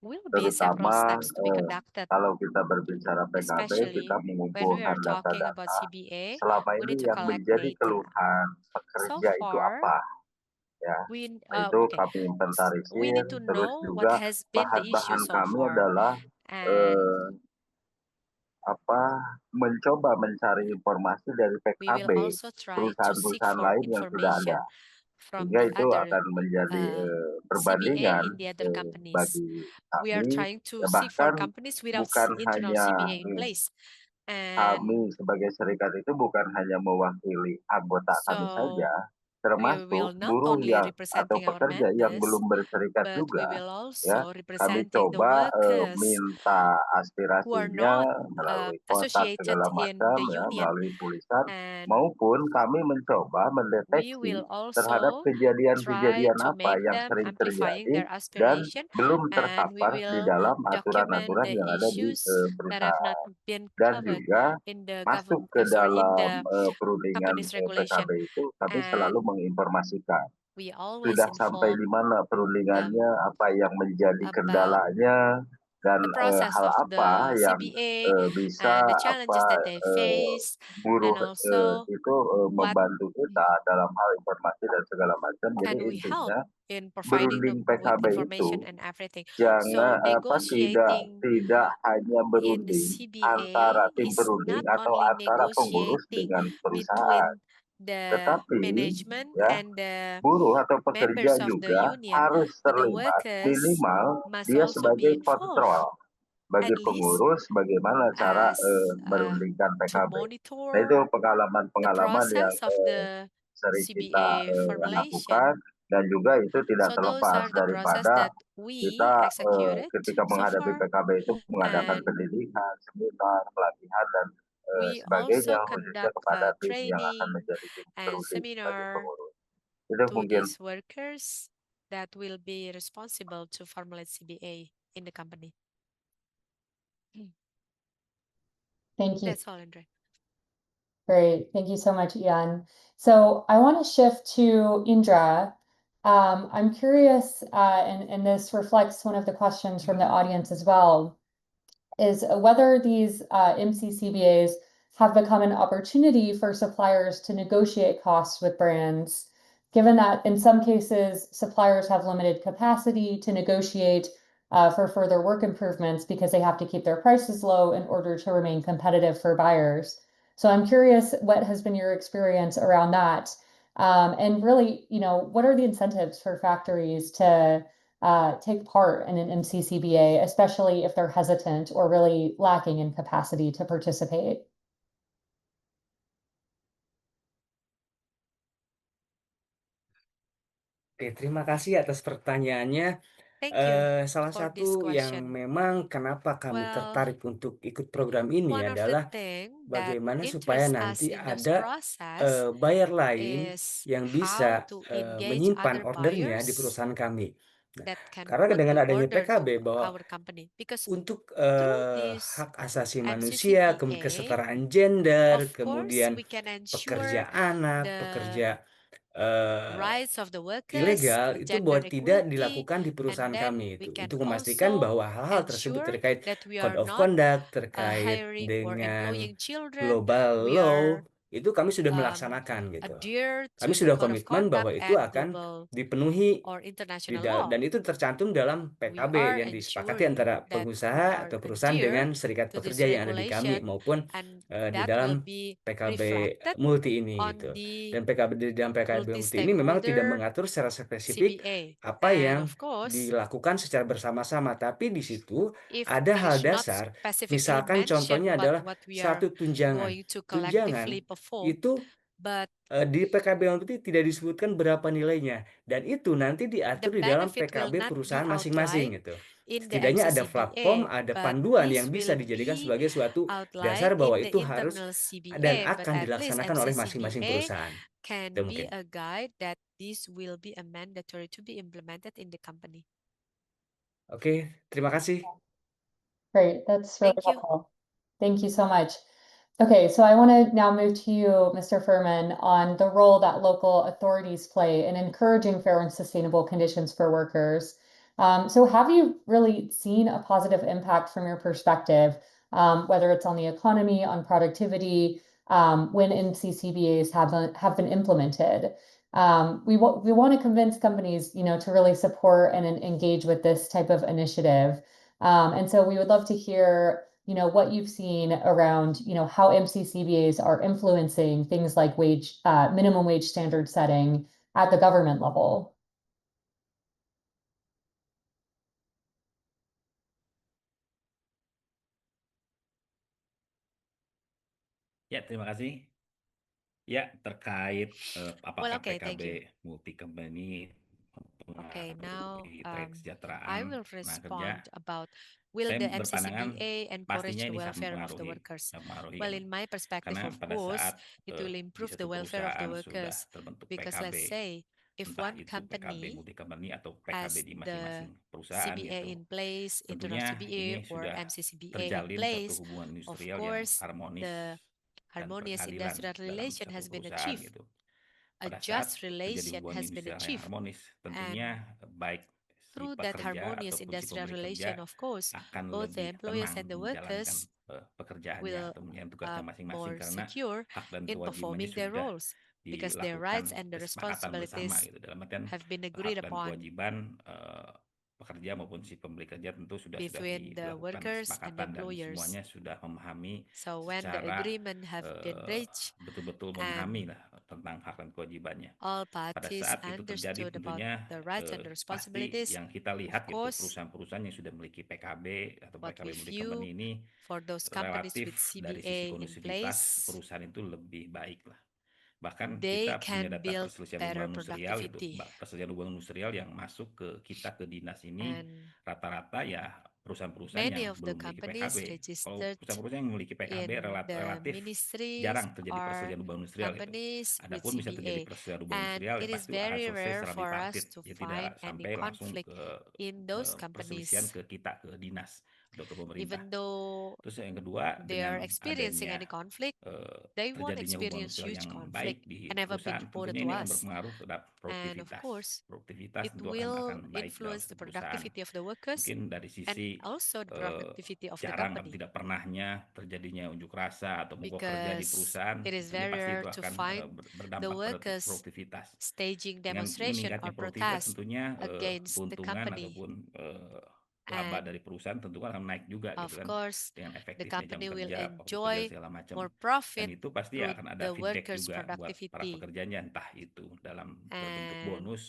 will be several
Terutama
steps to be conducted,
kalau kita berbicara PKB,
especially
kita
when we
mengumpulkan
are talking about
data-data.
CBA.
Selama
We
ini
need to
yang
collect
menjadi
data.
keluhan
So
pekerja itu
far,
apa? Ya, itu
okay,
kami
we
inventarisir.
need to
Terus
know what
juga
has been the issue
bahan-bahan
so
kami
far,
adalah
and
mencoba mencari informasi dari
we will
PKB,
also try to seek
perusahaan-perusahaan
for
lain yang sudah ada.
information from
Sehingga
the
itu
other
akan menjadi
CBA
perbandingan
in the other companies.
bagi
We are
kami.
trying to
Ya,
seek for
bahkan
companies without
bukan
internal
hanya
CBA in place.
kami
And
sebagai serikat itu bukan hanya mewakili anggota kami
so
saja,
we
termasuk
will not
buruh
only
atau
representing our
pekerja yang
members,
belum berserikat
but we
juga.
will
Ya,
also
kami
representing the
coba
workers
minta
who are
aspirasinya
not
melalui kotak
associated
segala
in
macam,
the
ya,
union.
melalui tulisan,
And
maupun kami mencoba
we
mendeteksi
will
terhadap
also try
kejadian-kejadian
to
apa
make
yang
them
sering
amplifying
terjadi
their
dan
aspiration,
belum
and we
terpapar di
will
dalam
document
aturan-aturan
the
yang ada di
issues that have
perusahaan.
not been
Dan
covered
juga
in the
masuk ke
in
dalam
the
perundingan
company's regulation.
PKB itu kami selalu
And
menginformasikan
we always
sudah sampai di
inform
mana perundingannya, apa yang menjadi
about
kendalanya, dan
the process
hal
of
apa
the
yang
CBA
bisa
and the challenges that they face,
buruh
and also
itu
what
membantu kita dalam hal informasi dan segala macam. Jadi
can we help
intinya
in providing
berunding
them with
PKB itu
information and everything.
jangan
So negotiating
tidak hanya
in the
berunding antara
CBA
tim
is
berunding
not
atau
only
antara pengurus
negotiating
dengan perusahaan,
between the
tetapi
management
ya
and the
buruh atau pekerja
members of the
juga
union,
harus
but the
terlibat,
workers
minimal
must
dia
also be
sebagai
involved,
kontrol bagi
at least
pengurus bagaimana cara
as
merundingkan
to
PKB. Nah, itu
monitor the
pengalaman-pengalaman yang
process of the
sering kita
CBA
lakukan,
formulation.
dan juga itu tidak
So those
terlepas
are the process
daripada
that we
kita
executed
ketika
so
menghadapi
far,
PKB itu mengadakan
and
pendidikan, seminar, pelatihan, dan
we
sebagainya,
also
khususnya
conduct
kepada tim yang akan
training
menjadi tim
and
berunding sebagai
seminar
pengurus. Itu
to
mungkin.
these workers that will be responsible to formulate CBA in the company.
Thank you.
That's all, Andre.
Great. Thank you so much, Ian. So I want to shift to Indra. I'm curious, and this reflects one of the questions from the audience as well, is whether these MCCBAs have become an opportunity for suppliers to negotiate costs with brands, given that in some cases, suppliers have limited capacity to negotiate for further work improvements because they have to keep their prices low in order to remain competitive for buyers. So I'm curious what has been your experience around that? And really, what are the incentives for factories to take part in an MCCBA, especially if they're hesitant or really lacking in capacity to participate?
Oke, terima kasih atas pertanyaannya.
Thank you
Salah
for this
satu yang
question.
memang kenapa kami
Well,
tertarik untuk ikut program ini
one of the
adalah
thing that
bagaimana supaya
interests us
nanti
in this
ada
process
buyer lain
is
yang
how
bisa
to engage
menyimpan
other
ordernya di
buyers
perusahaan kami. Nah,
that can
karena
put
dengan
the
adanya
order
PKB
to
bahwa
our company. Because
untuk
through this
hak asasi manusia,
MCCBA,
kesetaraan gender,
of course,
kemudian
we can
pekerja
ensure
anak,
the
pekerja
rights of the workers,
ilegal itu
gender
bahwa tidak
equality,
dilakukan di
and
perusahaan
then
kami
we
itu.
can
Untuk memastikan
also
bahwa hal-hal tersebut
ensure
terkait
that we
code
are
of
not
conduct, terkait
hiring or
dengan
employing children.
global
We
law,
are
itu kami sudah melaksanakan gitu.
adhere
Kami
to the
sudah
code of
komitmen bahwa
conduct
itu
and
akan
global
dipenuhi
or international law.
dan itu tercantum dalam
We
PKB
are
yang disepakati
ensuring
antara
that we
pengusaha
are
atau perusahaan
adhere
dengan serikat
to this
pekerja yang ada di kami
regulation,
maupun
and
di
that will
dalam
be
PKB
reflected
multi ini
on
gitu.
the
Dan PKB di dalam PKB multi ini memang tidak
multi-stakeholder
mengatur secara spesifik
CBA.
apa
And
yang
of course,
dilakukan secara bersama-sama, tapi di situ
if
ada
there
hal
is not
dasar.
specifically
Misalkan
mentioned
contohnya adalah
what we are
suatu tunjangan.
going to
Tunjangan
collectively perform,
itu
but
di PKB multi tidak disebutkan berapa nilainya, dan itu nanti
the
diatur di dalam
benefit will
PKB
not be
perusahaan masing-masing
outlined
gitu.
in the
Setidaknya ada platform,
MCCBA,
ada
but
panduan
this
yang bisa
will
dijadikan
be
sebagai suatu dasar
outlined
bahwa
in the
itu harus
internal
dan
CBA. But
akan
at least
dilaksanakan oleh masing-masing
MCCBA
perusahaan.
can
Itu
be
mungkin.
a guide that this will be a mandatory to be implemented in the company.
Oke, terima kasih.
Great, that's really
Thank you.
helpful. Thank you so much. Okay, so I want to now move to you, Mr. Furman, on the role that local authorities play in encouraging fair and sustainable conditions for workers. So have you really seen a positive impact from your perspective, whether it's on the economy, on productivity, when MCCBAs have been implemented? We want to convince companies, to really support and engage with this type of initiative. And so we would love to hear, what you've seen around, how MCCBAs are influencing things like minimum wage standard setting at the government level.
Ya, terima kasih. Ya, terkait apakah
okay, thank
PKB
you.
multi company
Okay, now
mempengaruhi
I
kesejahteraan
will
tenaga kerja,
respond about will
saya
the
berpandangan
MCCBA encourage
pastinya
the
ini sangat
welfare of the
mempengaruhi,
workers?
mempengaruhi
Well,
kan.
in my perspective,
Karena
of
pada
course,
saat
it will
di
improve
satu
the welfare of the
perusahaan sudah
workers.
terbentuk
Because
PKB,
let's say, if
entah
one
itu PKB
company
multi company atau
has
PKB di
the
masing-masing perusahaan
CBA
gitu,
in place, internal
tentunya
CBA
ini
or
sudah
MCCBA in
terjalin satu
place,
hubungan
of
industrial yang
course,
harmonis
the
dan
harmonious
berkeadilan
industrial
dalam
relation
satu
has been
perusahaan
achieved.
gitu.
A
Pada saat
just
terjadi
relation
hubungan
has been
industrial yang
achieved.
harmonis, tentunya baik si
Through that
pekerja
harmonious
ataupun si
industrial
pemberi kerja
relation, of course,
akan
both the
lebih
employers
tenang
and the
menjalankan
workers
pekerjaannya
will
atau menjalankan tugasnya masing-masing
more
karena
secure
hak dan
in
kewajibannya
performing their
sudah
roles because their
dilakukan
rights and the
kesepakatan bersama
responsibilities
gitu. Dalam artian
have been
hak
agreed
dan
upon
kewajiban pekerja maupun si pemberi kerja tentu sudah
between the
dilakukan
workers and the
kesepakatan dan
employers.
semuanya sudah memahami
So when the
secara
agreement have been reached
betul-betul
and
memahami lah tentang hak dan kewajibannya.
all
Pada
parties
saat itu terjadi
understood about
tentunya
the rights and the
pasti
responsibilities,
yang kita
of
lihat gitu
course,
perusahaan-perusahaan yang sudah memiliki PKB atau
what
PKB
we
multi
view
company ini
for those companies with
relatif dari sisi
CBA in
kondusivitas
place,
perusahaan itu lebih baik lah. Bahkan
they
kita punya
can
data
build
perselisihan
better
hubungan industrial gitu,
productivity.
perselisihan hubungan industrial yang masuk ke kita ke dinas ini
And
rata-rata ya perusahaan-perusahaan
many
yang
of the
belum memiliki
companies
PKB. Kalau
registered
perusahaan-perusahaan yang memiliki PKB
in the
relatif
ministries
jarang terjadi
are
perselisihan hubungan industrial gitu.
companies with
Adapun bisa terjadi
CBA,
perselisihan hubungan
and
industrial ya
it is
pasti akan
very
selesai
rare
secara
for us
bipartit,
to
ya tidak
find any
sampai langsung
conflict
ke
in those
perselisihan
companies,
ke kita ke dinas atau ke pemerintah.
even though
Terus yang kedua
they are
dengan
experiencing
adanya
any conflict, they won't
terjadinya hubungan
experience
industrial
huge
yang
conflict
baik di
and have a big
perusahaan,
reported
tentunya
to
ini akan
us.
berpengaruh terhadap
And of
produktivitas.
course,
Produktivitas
it
tentu akan
will
baik dalam
influence the
satu perusahaan.
productivity of the workers
Mungkin dari
and
sisi
also the productivity of the
jarang atau
company,
tidak pernahnya terjadinya unjuk rasa atau mogok kerja di
because
perusahaan,
it is
tentunya
very
pasti
rare
itu
to
akan
find
berdampak
the
pada
workers
produktivitas.
staging
Dengan
demonstration
meningkatnya
or
produktivitas
protest
tentunya
against the
keuntungan
company.
ataupun laba
And
dari perusahaan tentu akan naik juga
of
gitu kan
course,
dengan
the
efektifnya jam
company will
kerja, waktu kerja
enjoy
segala macam.
more
Dan
profit
itu pasti
through
akan ada
the
feedback
workers'
juga buat para
productivity.
pekerjanya, entah itu dalam berbentuk
And
bonus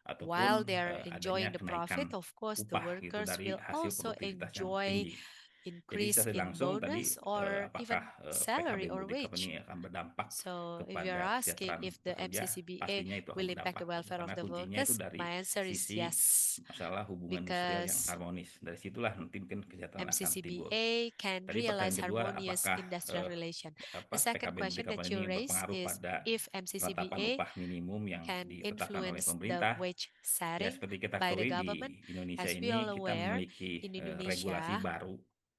ataupun
while they are
adanya
enjoying the
kenaikan
profit, of course, the
upah gitu
workers
dari
will
hasil
also
produktivitas yang
enjoy
tinggi.
increase
secara
in
langsung tadi
bonus or even
apakah
salary
PKB
or
Multi
wage.
Company akan berdampak
So if you're
kepada
asking
kesejahteraan
if the
pekerja,
MCCBA
pastinya itu akan
will impact the
berdampak
welfare of
karena
the
kuncinya itu
workers,
dari
my answer is
sisi
yes,
masalah hubungan industrial yang
because
harmonis. Dari situlah nanti mungkin kesejahteraan akan timbul.
MCCBA can
Tadi
realize
pertanyaan kedua,
harmonious
apakah
industrial relation. The
apa
second
PKB Multi
question that
Company
you
ini
raise
berpengaruh
is
pada
if
penetapan
MCCBA
upah minimum yang
can
ditetapkan oleh
influence the
pemerintah.
wage
Ya,
setting
seperti kita
by the
ketahui di
government.
Indonesia
As we
ini
all
kita
aware,
memiliki
in
regulasi
Indonesia,
baru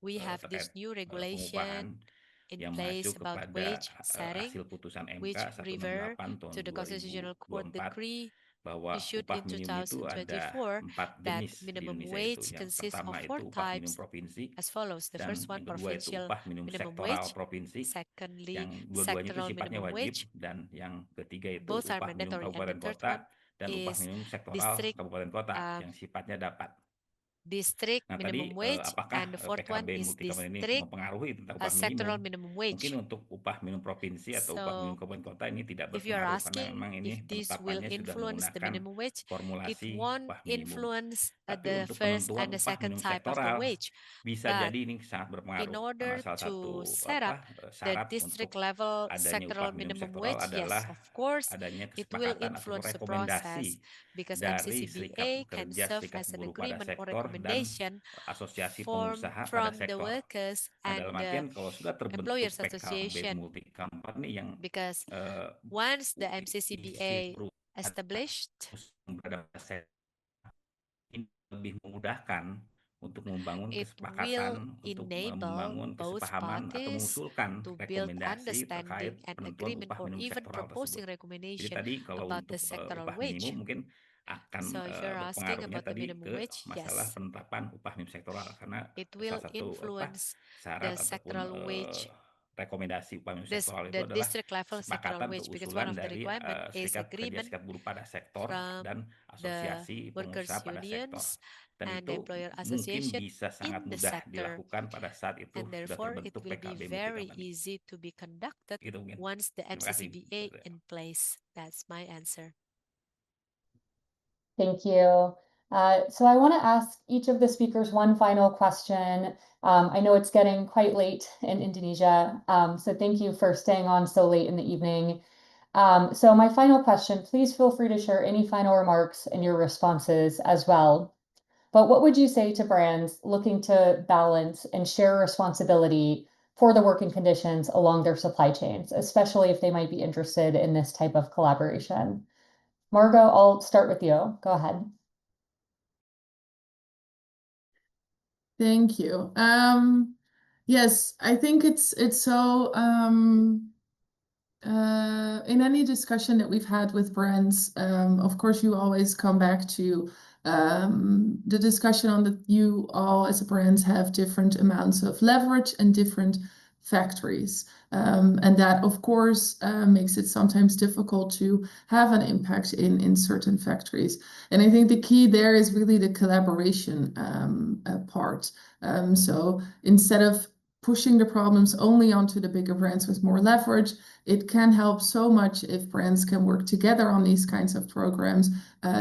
we have this
terkait
new
pengupahan
regulation in
yang
place
mengacu
about
kepada
wage setting,
hasil putusan MK
which refer
168 tahun
to the Constitutional Court
2024
decree
bahwa
issued
upah
in
minimum itu ada
2024
4
that
jenis di
minimum
Indonesia itu.
wage
Yang
consists of
pertama
4
itu upah minimum
types
provinsi,
as follows. The
dan
first one,
yang kedua itu
provincial
upah minimum
minimum
sektoral
wage.
provinsi,
Secondly,
yang dua-duanya itu
sectoral
sifatnya
minimum
wajib,
wage.
dan yang ketiga itu
Both are
upah minimum
mandatory. And the
kabupaten
third
kota
one
dan upah
is
minimum sektoral
district
kabupaten kota yang sifatnya dapat.
district
Nah,
minimum
tadi
wage,
apakah
and the fourth one
PKB
is
Multi Company ini
district
mempengaruhi tentang upah
sectoral
minimum?
minimum
Mungkin
wage.
untuk upah minimum provinsi atau upah minimum
So
kabupaten kota ini tidak
if you are
berpengaruh karena
asking
memang ini
if this will
penetapannya sudah
influence the
menggunakan
minimum wage, it
formulasi
won't
upah minimum.
influence
Tapi
the
untuk
first
penentuan
and the
upah
second
minimum
type of the
sektoral
wage.
bisa
But
jadi ini sangat
in
berpengaruh
order
karena salah
to
satu
set up the
syarat
district
untuk
level
adanya
sectoral
upah minimum
minimum
sektoral
wage,
adalah
yes, of course,
adanya
it will
kesepakatan atau
influence the
rekomendasi
process because
dari Serikat
MCCBA can
Pekerja,
serve
Serikat
as an
Buruh pada
agreement or
sektor, dan
recommendation
Asosiasi
from
Pengusaha pada
the
sektor.
workers
Nah,
and
dalam
the
artian kalau sudah terbentuk
employers
PKB
association,
Multi Company yang
because
isi
once the MCCBA
perusahaan
established,
yang berada pada sektor ini lebih memudahkan untuk membangun
it
kesepakatan,
will
untuk
enable
membangun
both
kesepahaman atau
parties
mengusulkan
to build
rekomendasi terkait
understanding and
penentuan
agreement
upah
or
minimum
even
sektoral
proposing
tersebut. Jadi
recommendation
tadi kalau
about the
untuk
sectoral
upah
wage.
minimum mungkin akan
So if you're asking
berpengaruhnya
about the
tadi
minimum
ke
wage,
masalah
yes,
penetapan upah minimum sektoral karena
it
salah
will
satu
influence
syarat
the
ataupun
sectoral wage,
rekomendasi upah minimum sektoral itu
the
adalah
district level sectoral
kesepakatan
wage,
atau
because one
usulan
of the
dari
requirement is
Serikat Pekerja,
agreement
Serikat Buruh pada sektor
from
dan
the
Asosiasi
workers
Pengusaha pada sektor.
unions
Dan
and the
itu
employer
mungkin
association
bisa sangat
in the
mudah
sector,
dilakukan pada saat itu
and
sudah
therefore it
terbentuk
will be
PKB Multi
very
Company.
easy to be conducted
Gitu mungkin.
once the
Terima kasih.
MCCBA in place. That's my answer.
Thank you. So I want to ask each of the speakers one final question. I know it's getting quite late in Indonesia, so thank you for staying on so late in the evening. So my final question, please feel free to share any final remarks and your responses as well. But what would you say to brands looking to balance and share responsibility for the working conditions along their supply chains, especially if they might be interested in this type of collaboration? Margot, I'll start with you. Go ahead.
Thank you. Yes, I think it's so in any discussion that we've had with brands, of course, you always come back to the discussion on that you all as brands have different amounts of leverage and different factories. And that, of course, makes it sometimes difficult to have an impact in certain factories. And I think the key there is really the collaboration part. So instead of pushing the problems only onto the bigger brands with more leverage, it can help so much if brands can work together on these kinds of programs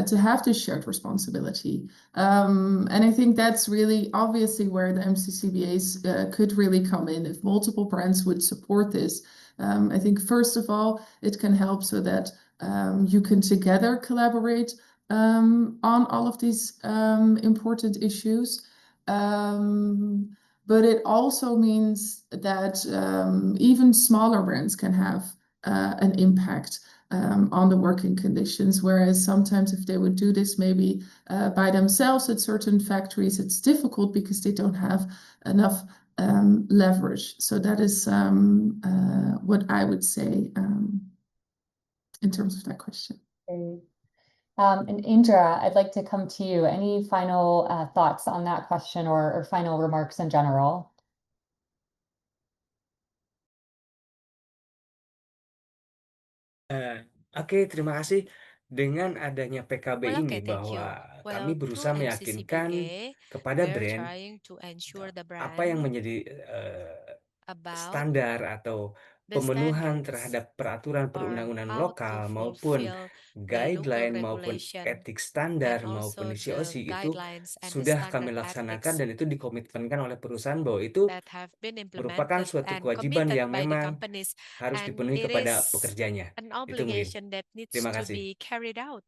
to have this shared responsibility. And I think that's really obviously where the MCCBAs could really come in if multiple brands would support this. I think first of all, it can help so that you can together collaborate on all of these important issues. But it also means that even smaller brands can have an impact on the working conditions, whereas sometimes if they would do this maybe by themselves at certain factories, it's difficult because they don't have enough leverage. So that is what I would say in terms of that question.
Great. And Indra, I'd like to come to you. Any final thoughts on that question or final remarks in general?
Oke, terima kasih. Dengan adanya PKB
Well,
ini
okay, thank you.
bahwa kami
Well, through
berusaha meyakinkan
MCCBA,
kepada
we're
brand
trying to ensure the
apa yang
brand
menjadi
about
standar atau
the
pemenuhan
standards
terhadap peraturan
or
perundang-undangan
how to
lokal maupun
fulfill the local
guideline maupun
regulation
etik
and
standar maupun
also the
COC itu
guidelines and the
sudah kami
standard
laksanakan
ethics
dan itu dikomitmenkan oleh perusahaan bahwa itu
that have been
merupakan
implemented
suatu
and
kewajiban
committed
yang
by the
memang
companies,
harus
and
dipenuhi
it
kepada
is
pekerjanya.
an
Itu mungkin.
obligation that needs
Terima
to
kasih.
be carried out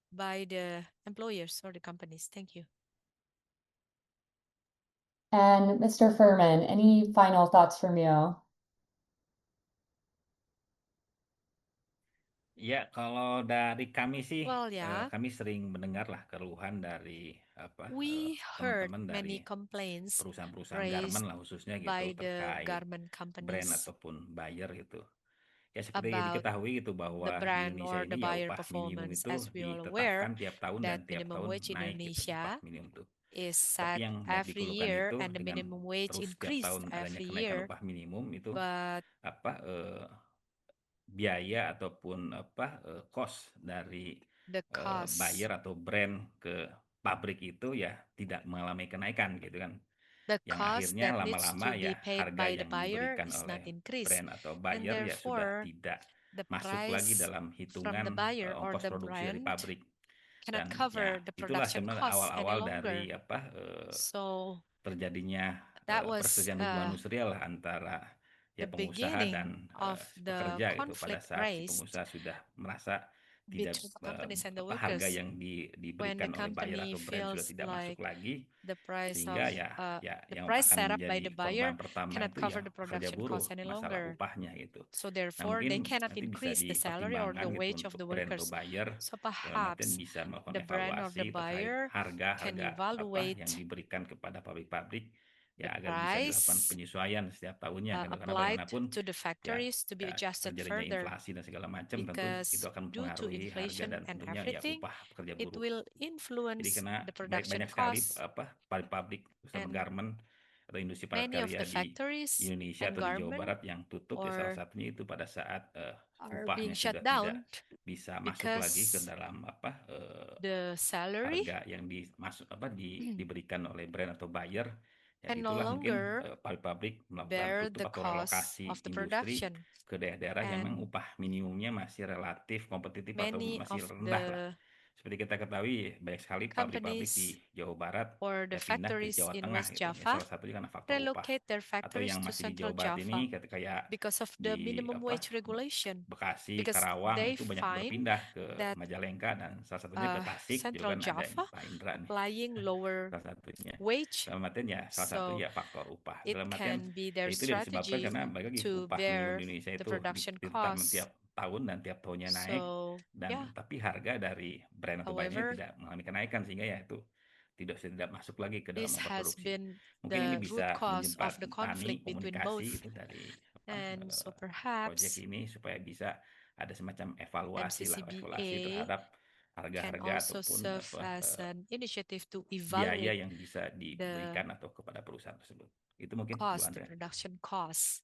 by the employers or the companies. Thank you.
And Mr. Furman, any final thoughts from you?
Ya, kalau dari kami sih,
Well, yeah,
kami sering mendengar lah keluhan dari apa
we heard
teman-teman
many
dari
complaints
perusahaan-perusahaan
raised
garment lah khususnya gitu
by the
terkait
garment
brand
companies
ataupun buyer gitu. Ya seperti
about
diketahui gitu
the
bahwa di
brand
Indonesia
or the
ini ya
buyer
upah minimum
performance.
itu
As we all aware,
ditetapkan tiap tahun dan
that
tiap
minimum
tahun
wage in
naik gitu upah
Indonesia
minimum tuh.
is
Tapi
set
yang
every
dikeluhkan
year
itu
and the
dengan
minimum wage
terus setiap
increased
tahun adanya
every
kenaikan
year,
upah minimum itu
but
apa biaya ataupun apa cost dari
the cost,
buyer atau brand ke pabrik itu ya tidak mengalami kenaikan gitu kan.
the
Yang
cost
akhirnya
that needs
lama-lama
to be
ya
paid
harga
by the
yang
buyer
diberikan
is
oleh
not increased,
brand atau
and
buyer ya sudah
therefore
tidak
the
masuk lagi
price
dalam
from
hitungan
the buyer or
ongkos
the
produksi dari
brand
pabrik.
cannot
Dan
cover
ya
the
itulah
production
sebenarnya
costs any
awal-awal
longer.
dari apa
So
terjadinya
that was
perselisihan hubungan industrial lah antara ya
the
pengusaha
beginning
dan
of
si
the
pekerja gitu pada
conflict
saat si
raised
pengusaha sudah merasa tidak
between the companies and the
apa harga
workers
yang
when the
diberikan oleh buyer
company
atau brand sudah
feels
tidak masuk
like
lagi
the price
sehingga
of
ya
the
yang
price
akan
set up by
menjadi
the buyer
korban pertama
cannot
itu
cover
ya
the
pekerja
production
buruh
cost any
masalah
longer.
upahnya gitu.
So
Nah
therefore they
mungkin
cannot
nanti bisa
increase the salary or the
dipertimbangkan gitu
wage of
untuk
the
brand atau
workers.
buyer
So
dalam artian
perhaps
bisa melakukan
the brand or the
evaluasi terkait
buyer can
harga-harga apa yang
evaluate
diberikan kepada pabrik-pabrik
the
ya agar bisa dilakukan
price
penyesuaian setiap tahunnya kan karena
applied
bagaimanapun
to the
ya
factories to be adjusted
terjadinya
further,
inflasi dan segala macam tentu
because
itu akan
due to
mempengaruhi harga
inflation
dan
and
tentunya ya
everything,
upah pekerja
it
buruh.
will
Jadi
influence
karena
the production
banyak sekali
costs,
apa pabrik-pabrik usaha
and
garment atau industri padat
many of
karya
the
di
factories
Indonesia
and
atau di Jawa
garment
Barat yang tutup ya salah
or
satunya itu pada saat
are
upahnya
being shut
sudah tidak
down
bisa masuk lagi ke
because
dalam apa
the salary
harga yang dimasuk apa diberikan oleh brand atau buyer ya
can no
itulah mungkin
longer
pabrik-pabrik melakukan
bear
tutup
the
atau
cost
relokasi
of the
industri
production,
ke daerah-daerah yang memang
and
upah minimumnya masih relatif kompetitif atau
many
masih
of
rendah lah.
the
Seperti kita ketahui banyak sekali pabrik-pabrik di
companies
Jawa Barat
or the
ya pindah ke
factories
Jawa
in
Tengah
West
gitu. Ya
Java
salah satunya karena faktor upah.
relocate their
Atau
factories
yang
to
masih di
Central
Jawa Barat
Java
ini kayak
because of the
di
minimum
apa
wage regulation,
Bekasi,
because
Karawang
they
itu banyak
find
berpindah ke
that
Majalengka dan salah satunya ke Tasik juga
Central
kan ada
Java
Pak Indra nih
applying lower
salah satunya.
wage,
Dalam artian ya salah satu
so
ya faktor upah.
it
Dalam artian
can be
ya
their
itu disebabkan
strategy
karena bagi lagi
to
upah minimum
bear
di Indonesia
the
itu
production
ditetapkan
costs.
tiap tahun dan tiap tahunnya naik
So
dan
yeah,
tapi harga dari brand atau buyernya
however,
tidak mengalami kenaikan sehingga ya itu tidak masuk lagi ke dalam
this
ongkos
has
produksi.
been
Mungkin ini
the root
bisa
cause of the
menjembatani
conflict between both,
komunikasi itu dari
and so
proyek
perhaps
ini supaya bisa ada semacam evaluasi
MCCBA
terhadap
can
harga-harga
also
ataupun
serve as an initiative to
biaya
evaluate
yang bisa
the
diberikan atau kepada perusahaan tersebut. Itu mungkin Bu
cost, the
Andrea.
production costs.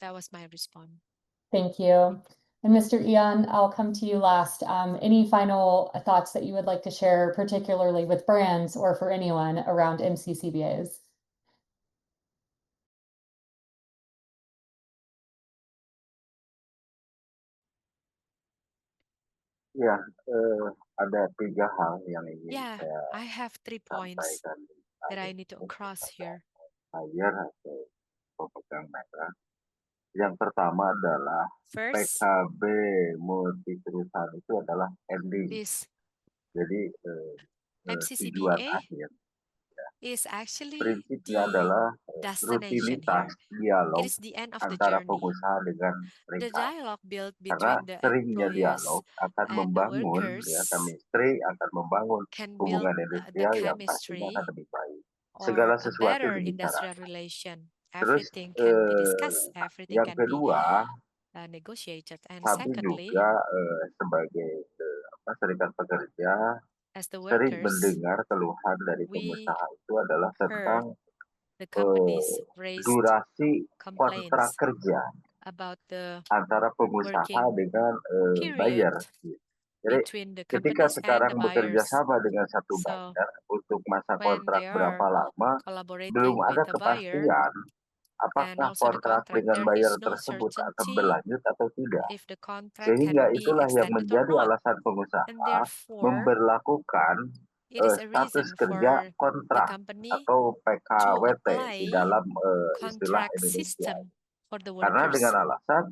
That was my response.
Thank you. And Mr. Ian, I'll come to you last. Any final thoughts that you would like to share, particularly with brands or for anyone around MCCBAs?
Ya, ada 3 hal yang ingin
Yeah,
saya
I have 3 points
sampaikan
that I need to cross here.
buyer atau pemegang merek. Yang pertama adalah
First
PKB multi perusahaan itu adalah ending.
is
Jadi tujuan
MCCBA
akhir.
is actually
Prinsipnya
the
adalah
destination
rutinitas
here. It
dialog
is the end of the
antara
journey.
pengusaha dengan
The
mereka.
dialogue built
Karena
between the
seringnya
employers
dialog akan
and the
membangun
workers
chemistry, akan membangun
can build
hubungan
the
industrial yang pastinya
chemistry
akan lebih baik.
or
Segala
a
sesuatu
better
dibicarakan.
industrial relation.
Terus
Everything can be discussed, everything
yang
can be
kedua,
negotiated. And
kami
secondly,
juga sebagai serikat pekerja
as the
sering
workers,
mendengar keluhan dari
we
pengusaha itu adalah tentang
the companies raised
durasi kontrak
complaints
kerja
about the
antara pengusaha
working
dengan
period
buyer. Jadi
between the
ketika
companies and
sekarang
the
bekerja
buyers.
sama dengan satu
So
buyer untuk masa
when
kontrak
they
berapa
are
lama, belum
collaborating
ada
with the buyer,
kepastian apakah
also the
kontrak
contract,
dengan
there
buyer
is no
tersebut akan
certainty
berlanjut atau tidak.
if the contract
Sehingga
can be
itulah yang
extended or
menjadi
not.
alasan pengusaha
And therefore,
memberlakukan
it is a
status
reason
kerja
for the
kontrak
company
atau
to
PKWT
apply
di dalam istilah
contract
Indonesia.
system for the
Karena
workers
dengan alasan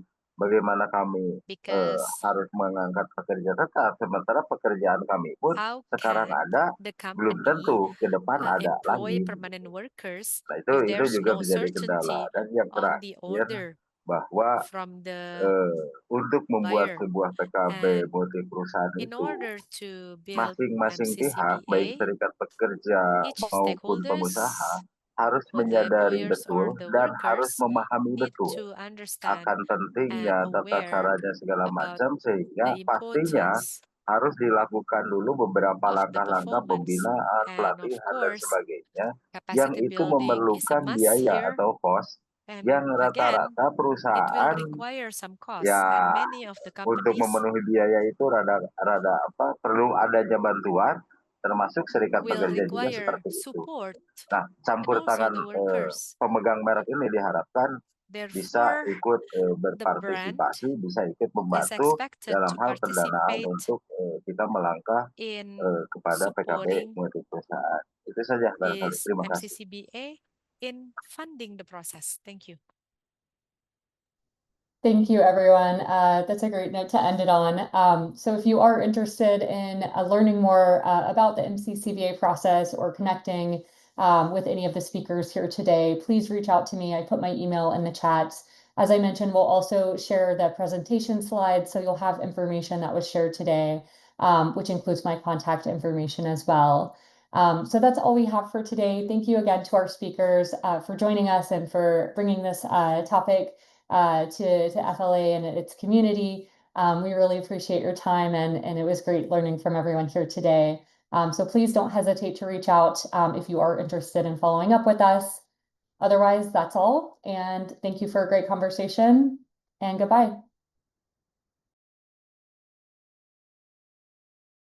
bagaimana kami
because
harus mengangkat pekerja tetap, sementara pekerjaan kami pun
how
sekarang
can
ada,
the
belum
company
tentu ke depan ada
employ
lagi.
permanent workers
Nah,
if
itu
there's
juga
no
menjadi
certainty
kendala. Dan yang
on the
terakhir,
order
bahwa
from the
untuk membuat
buyer.
sebuah PKB
And
multi perusahaan
in
itu,
order to build
masing-masing pihak, baik
MCCBA,
serikat pekerja
each
maupun
stakeholders,
pengusaha, harus
both the
menyadari
employers or
betul
the
dan harus
workers,
memahami
need
betul
to understand
akan pentingnya
and
tata
aware
caranya segala
about
macam, sehingga
the
pastinya
importance
harus dilakukan dulu beberapa
of the
langkah-langkah
performance.
pembinaan,
And of
pelatihan, dan
course,
sebagainya, yang
capacity
itu
building is a
memerlukan
must
biaya
here.
atau cost
And
yang
again,
rata-rata
it will
perusahaan
require some cost.
ya
And many of the
untuk
companies
memenuhi biaya itu rada perlu adanya bantuan, termasuk serikat
will
pekerja juga
require
seperti itu.
support
Nah,
and
campur
also
tangan
the workers.
pemegang merek ini diharapkan bisa
Therefore,
ikut
the brand
berpartisipasi, bisa ikut
is
membantu
expected
dalam
to
hal pendanaan
participate
untuk kita melangkah
in
kepada PKB
supporting
multi perusahaan. Itu saja barangkali.
this
Terima kasih.
MCCBA in funding the process. Thank you.
Thank you, everyone. That's a great note to end it on. So if you are interested in learning more about the MCCBA process or connecting with any of the speakers here today, please reach out to me. I put my email in the chat. As I mentioned, we'll also share the presentation slides, so you'll have information that was shared today, which includes my contact information as well. So that's all we have for today. Thank you again to our speakers for joining us and for bringing this topic to FLA and its community. We really appreciate your time, and it was great learning from everyone here today. So please don't hesitate to reach out if you are interested in following up with us. Otherwise, that's all. And thank you for a great conversation, and goodbye.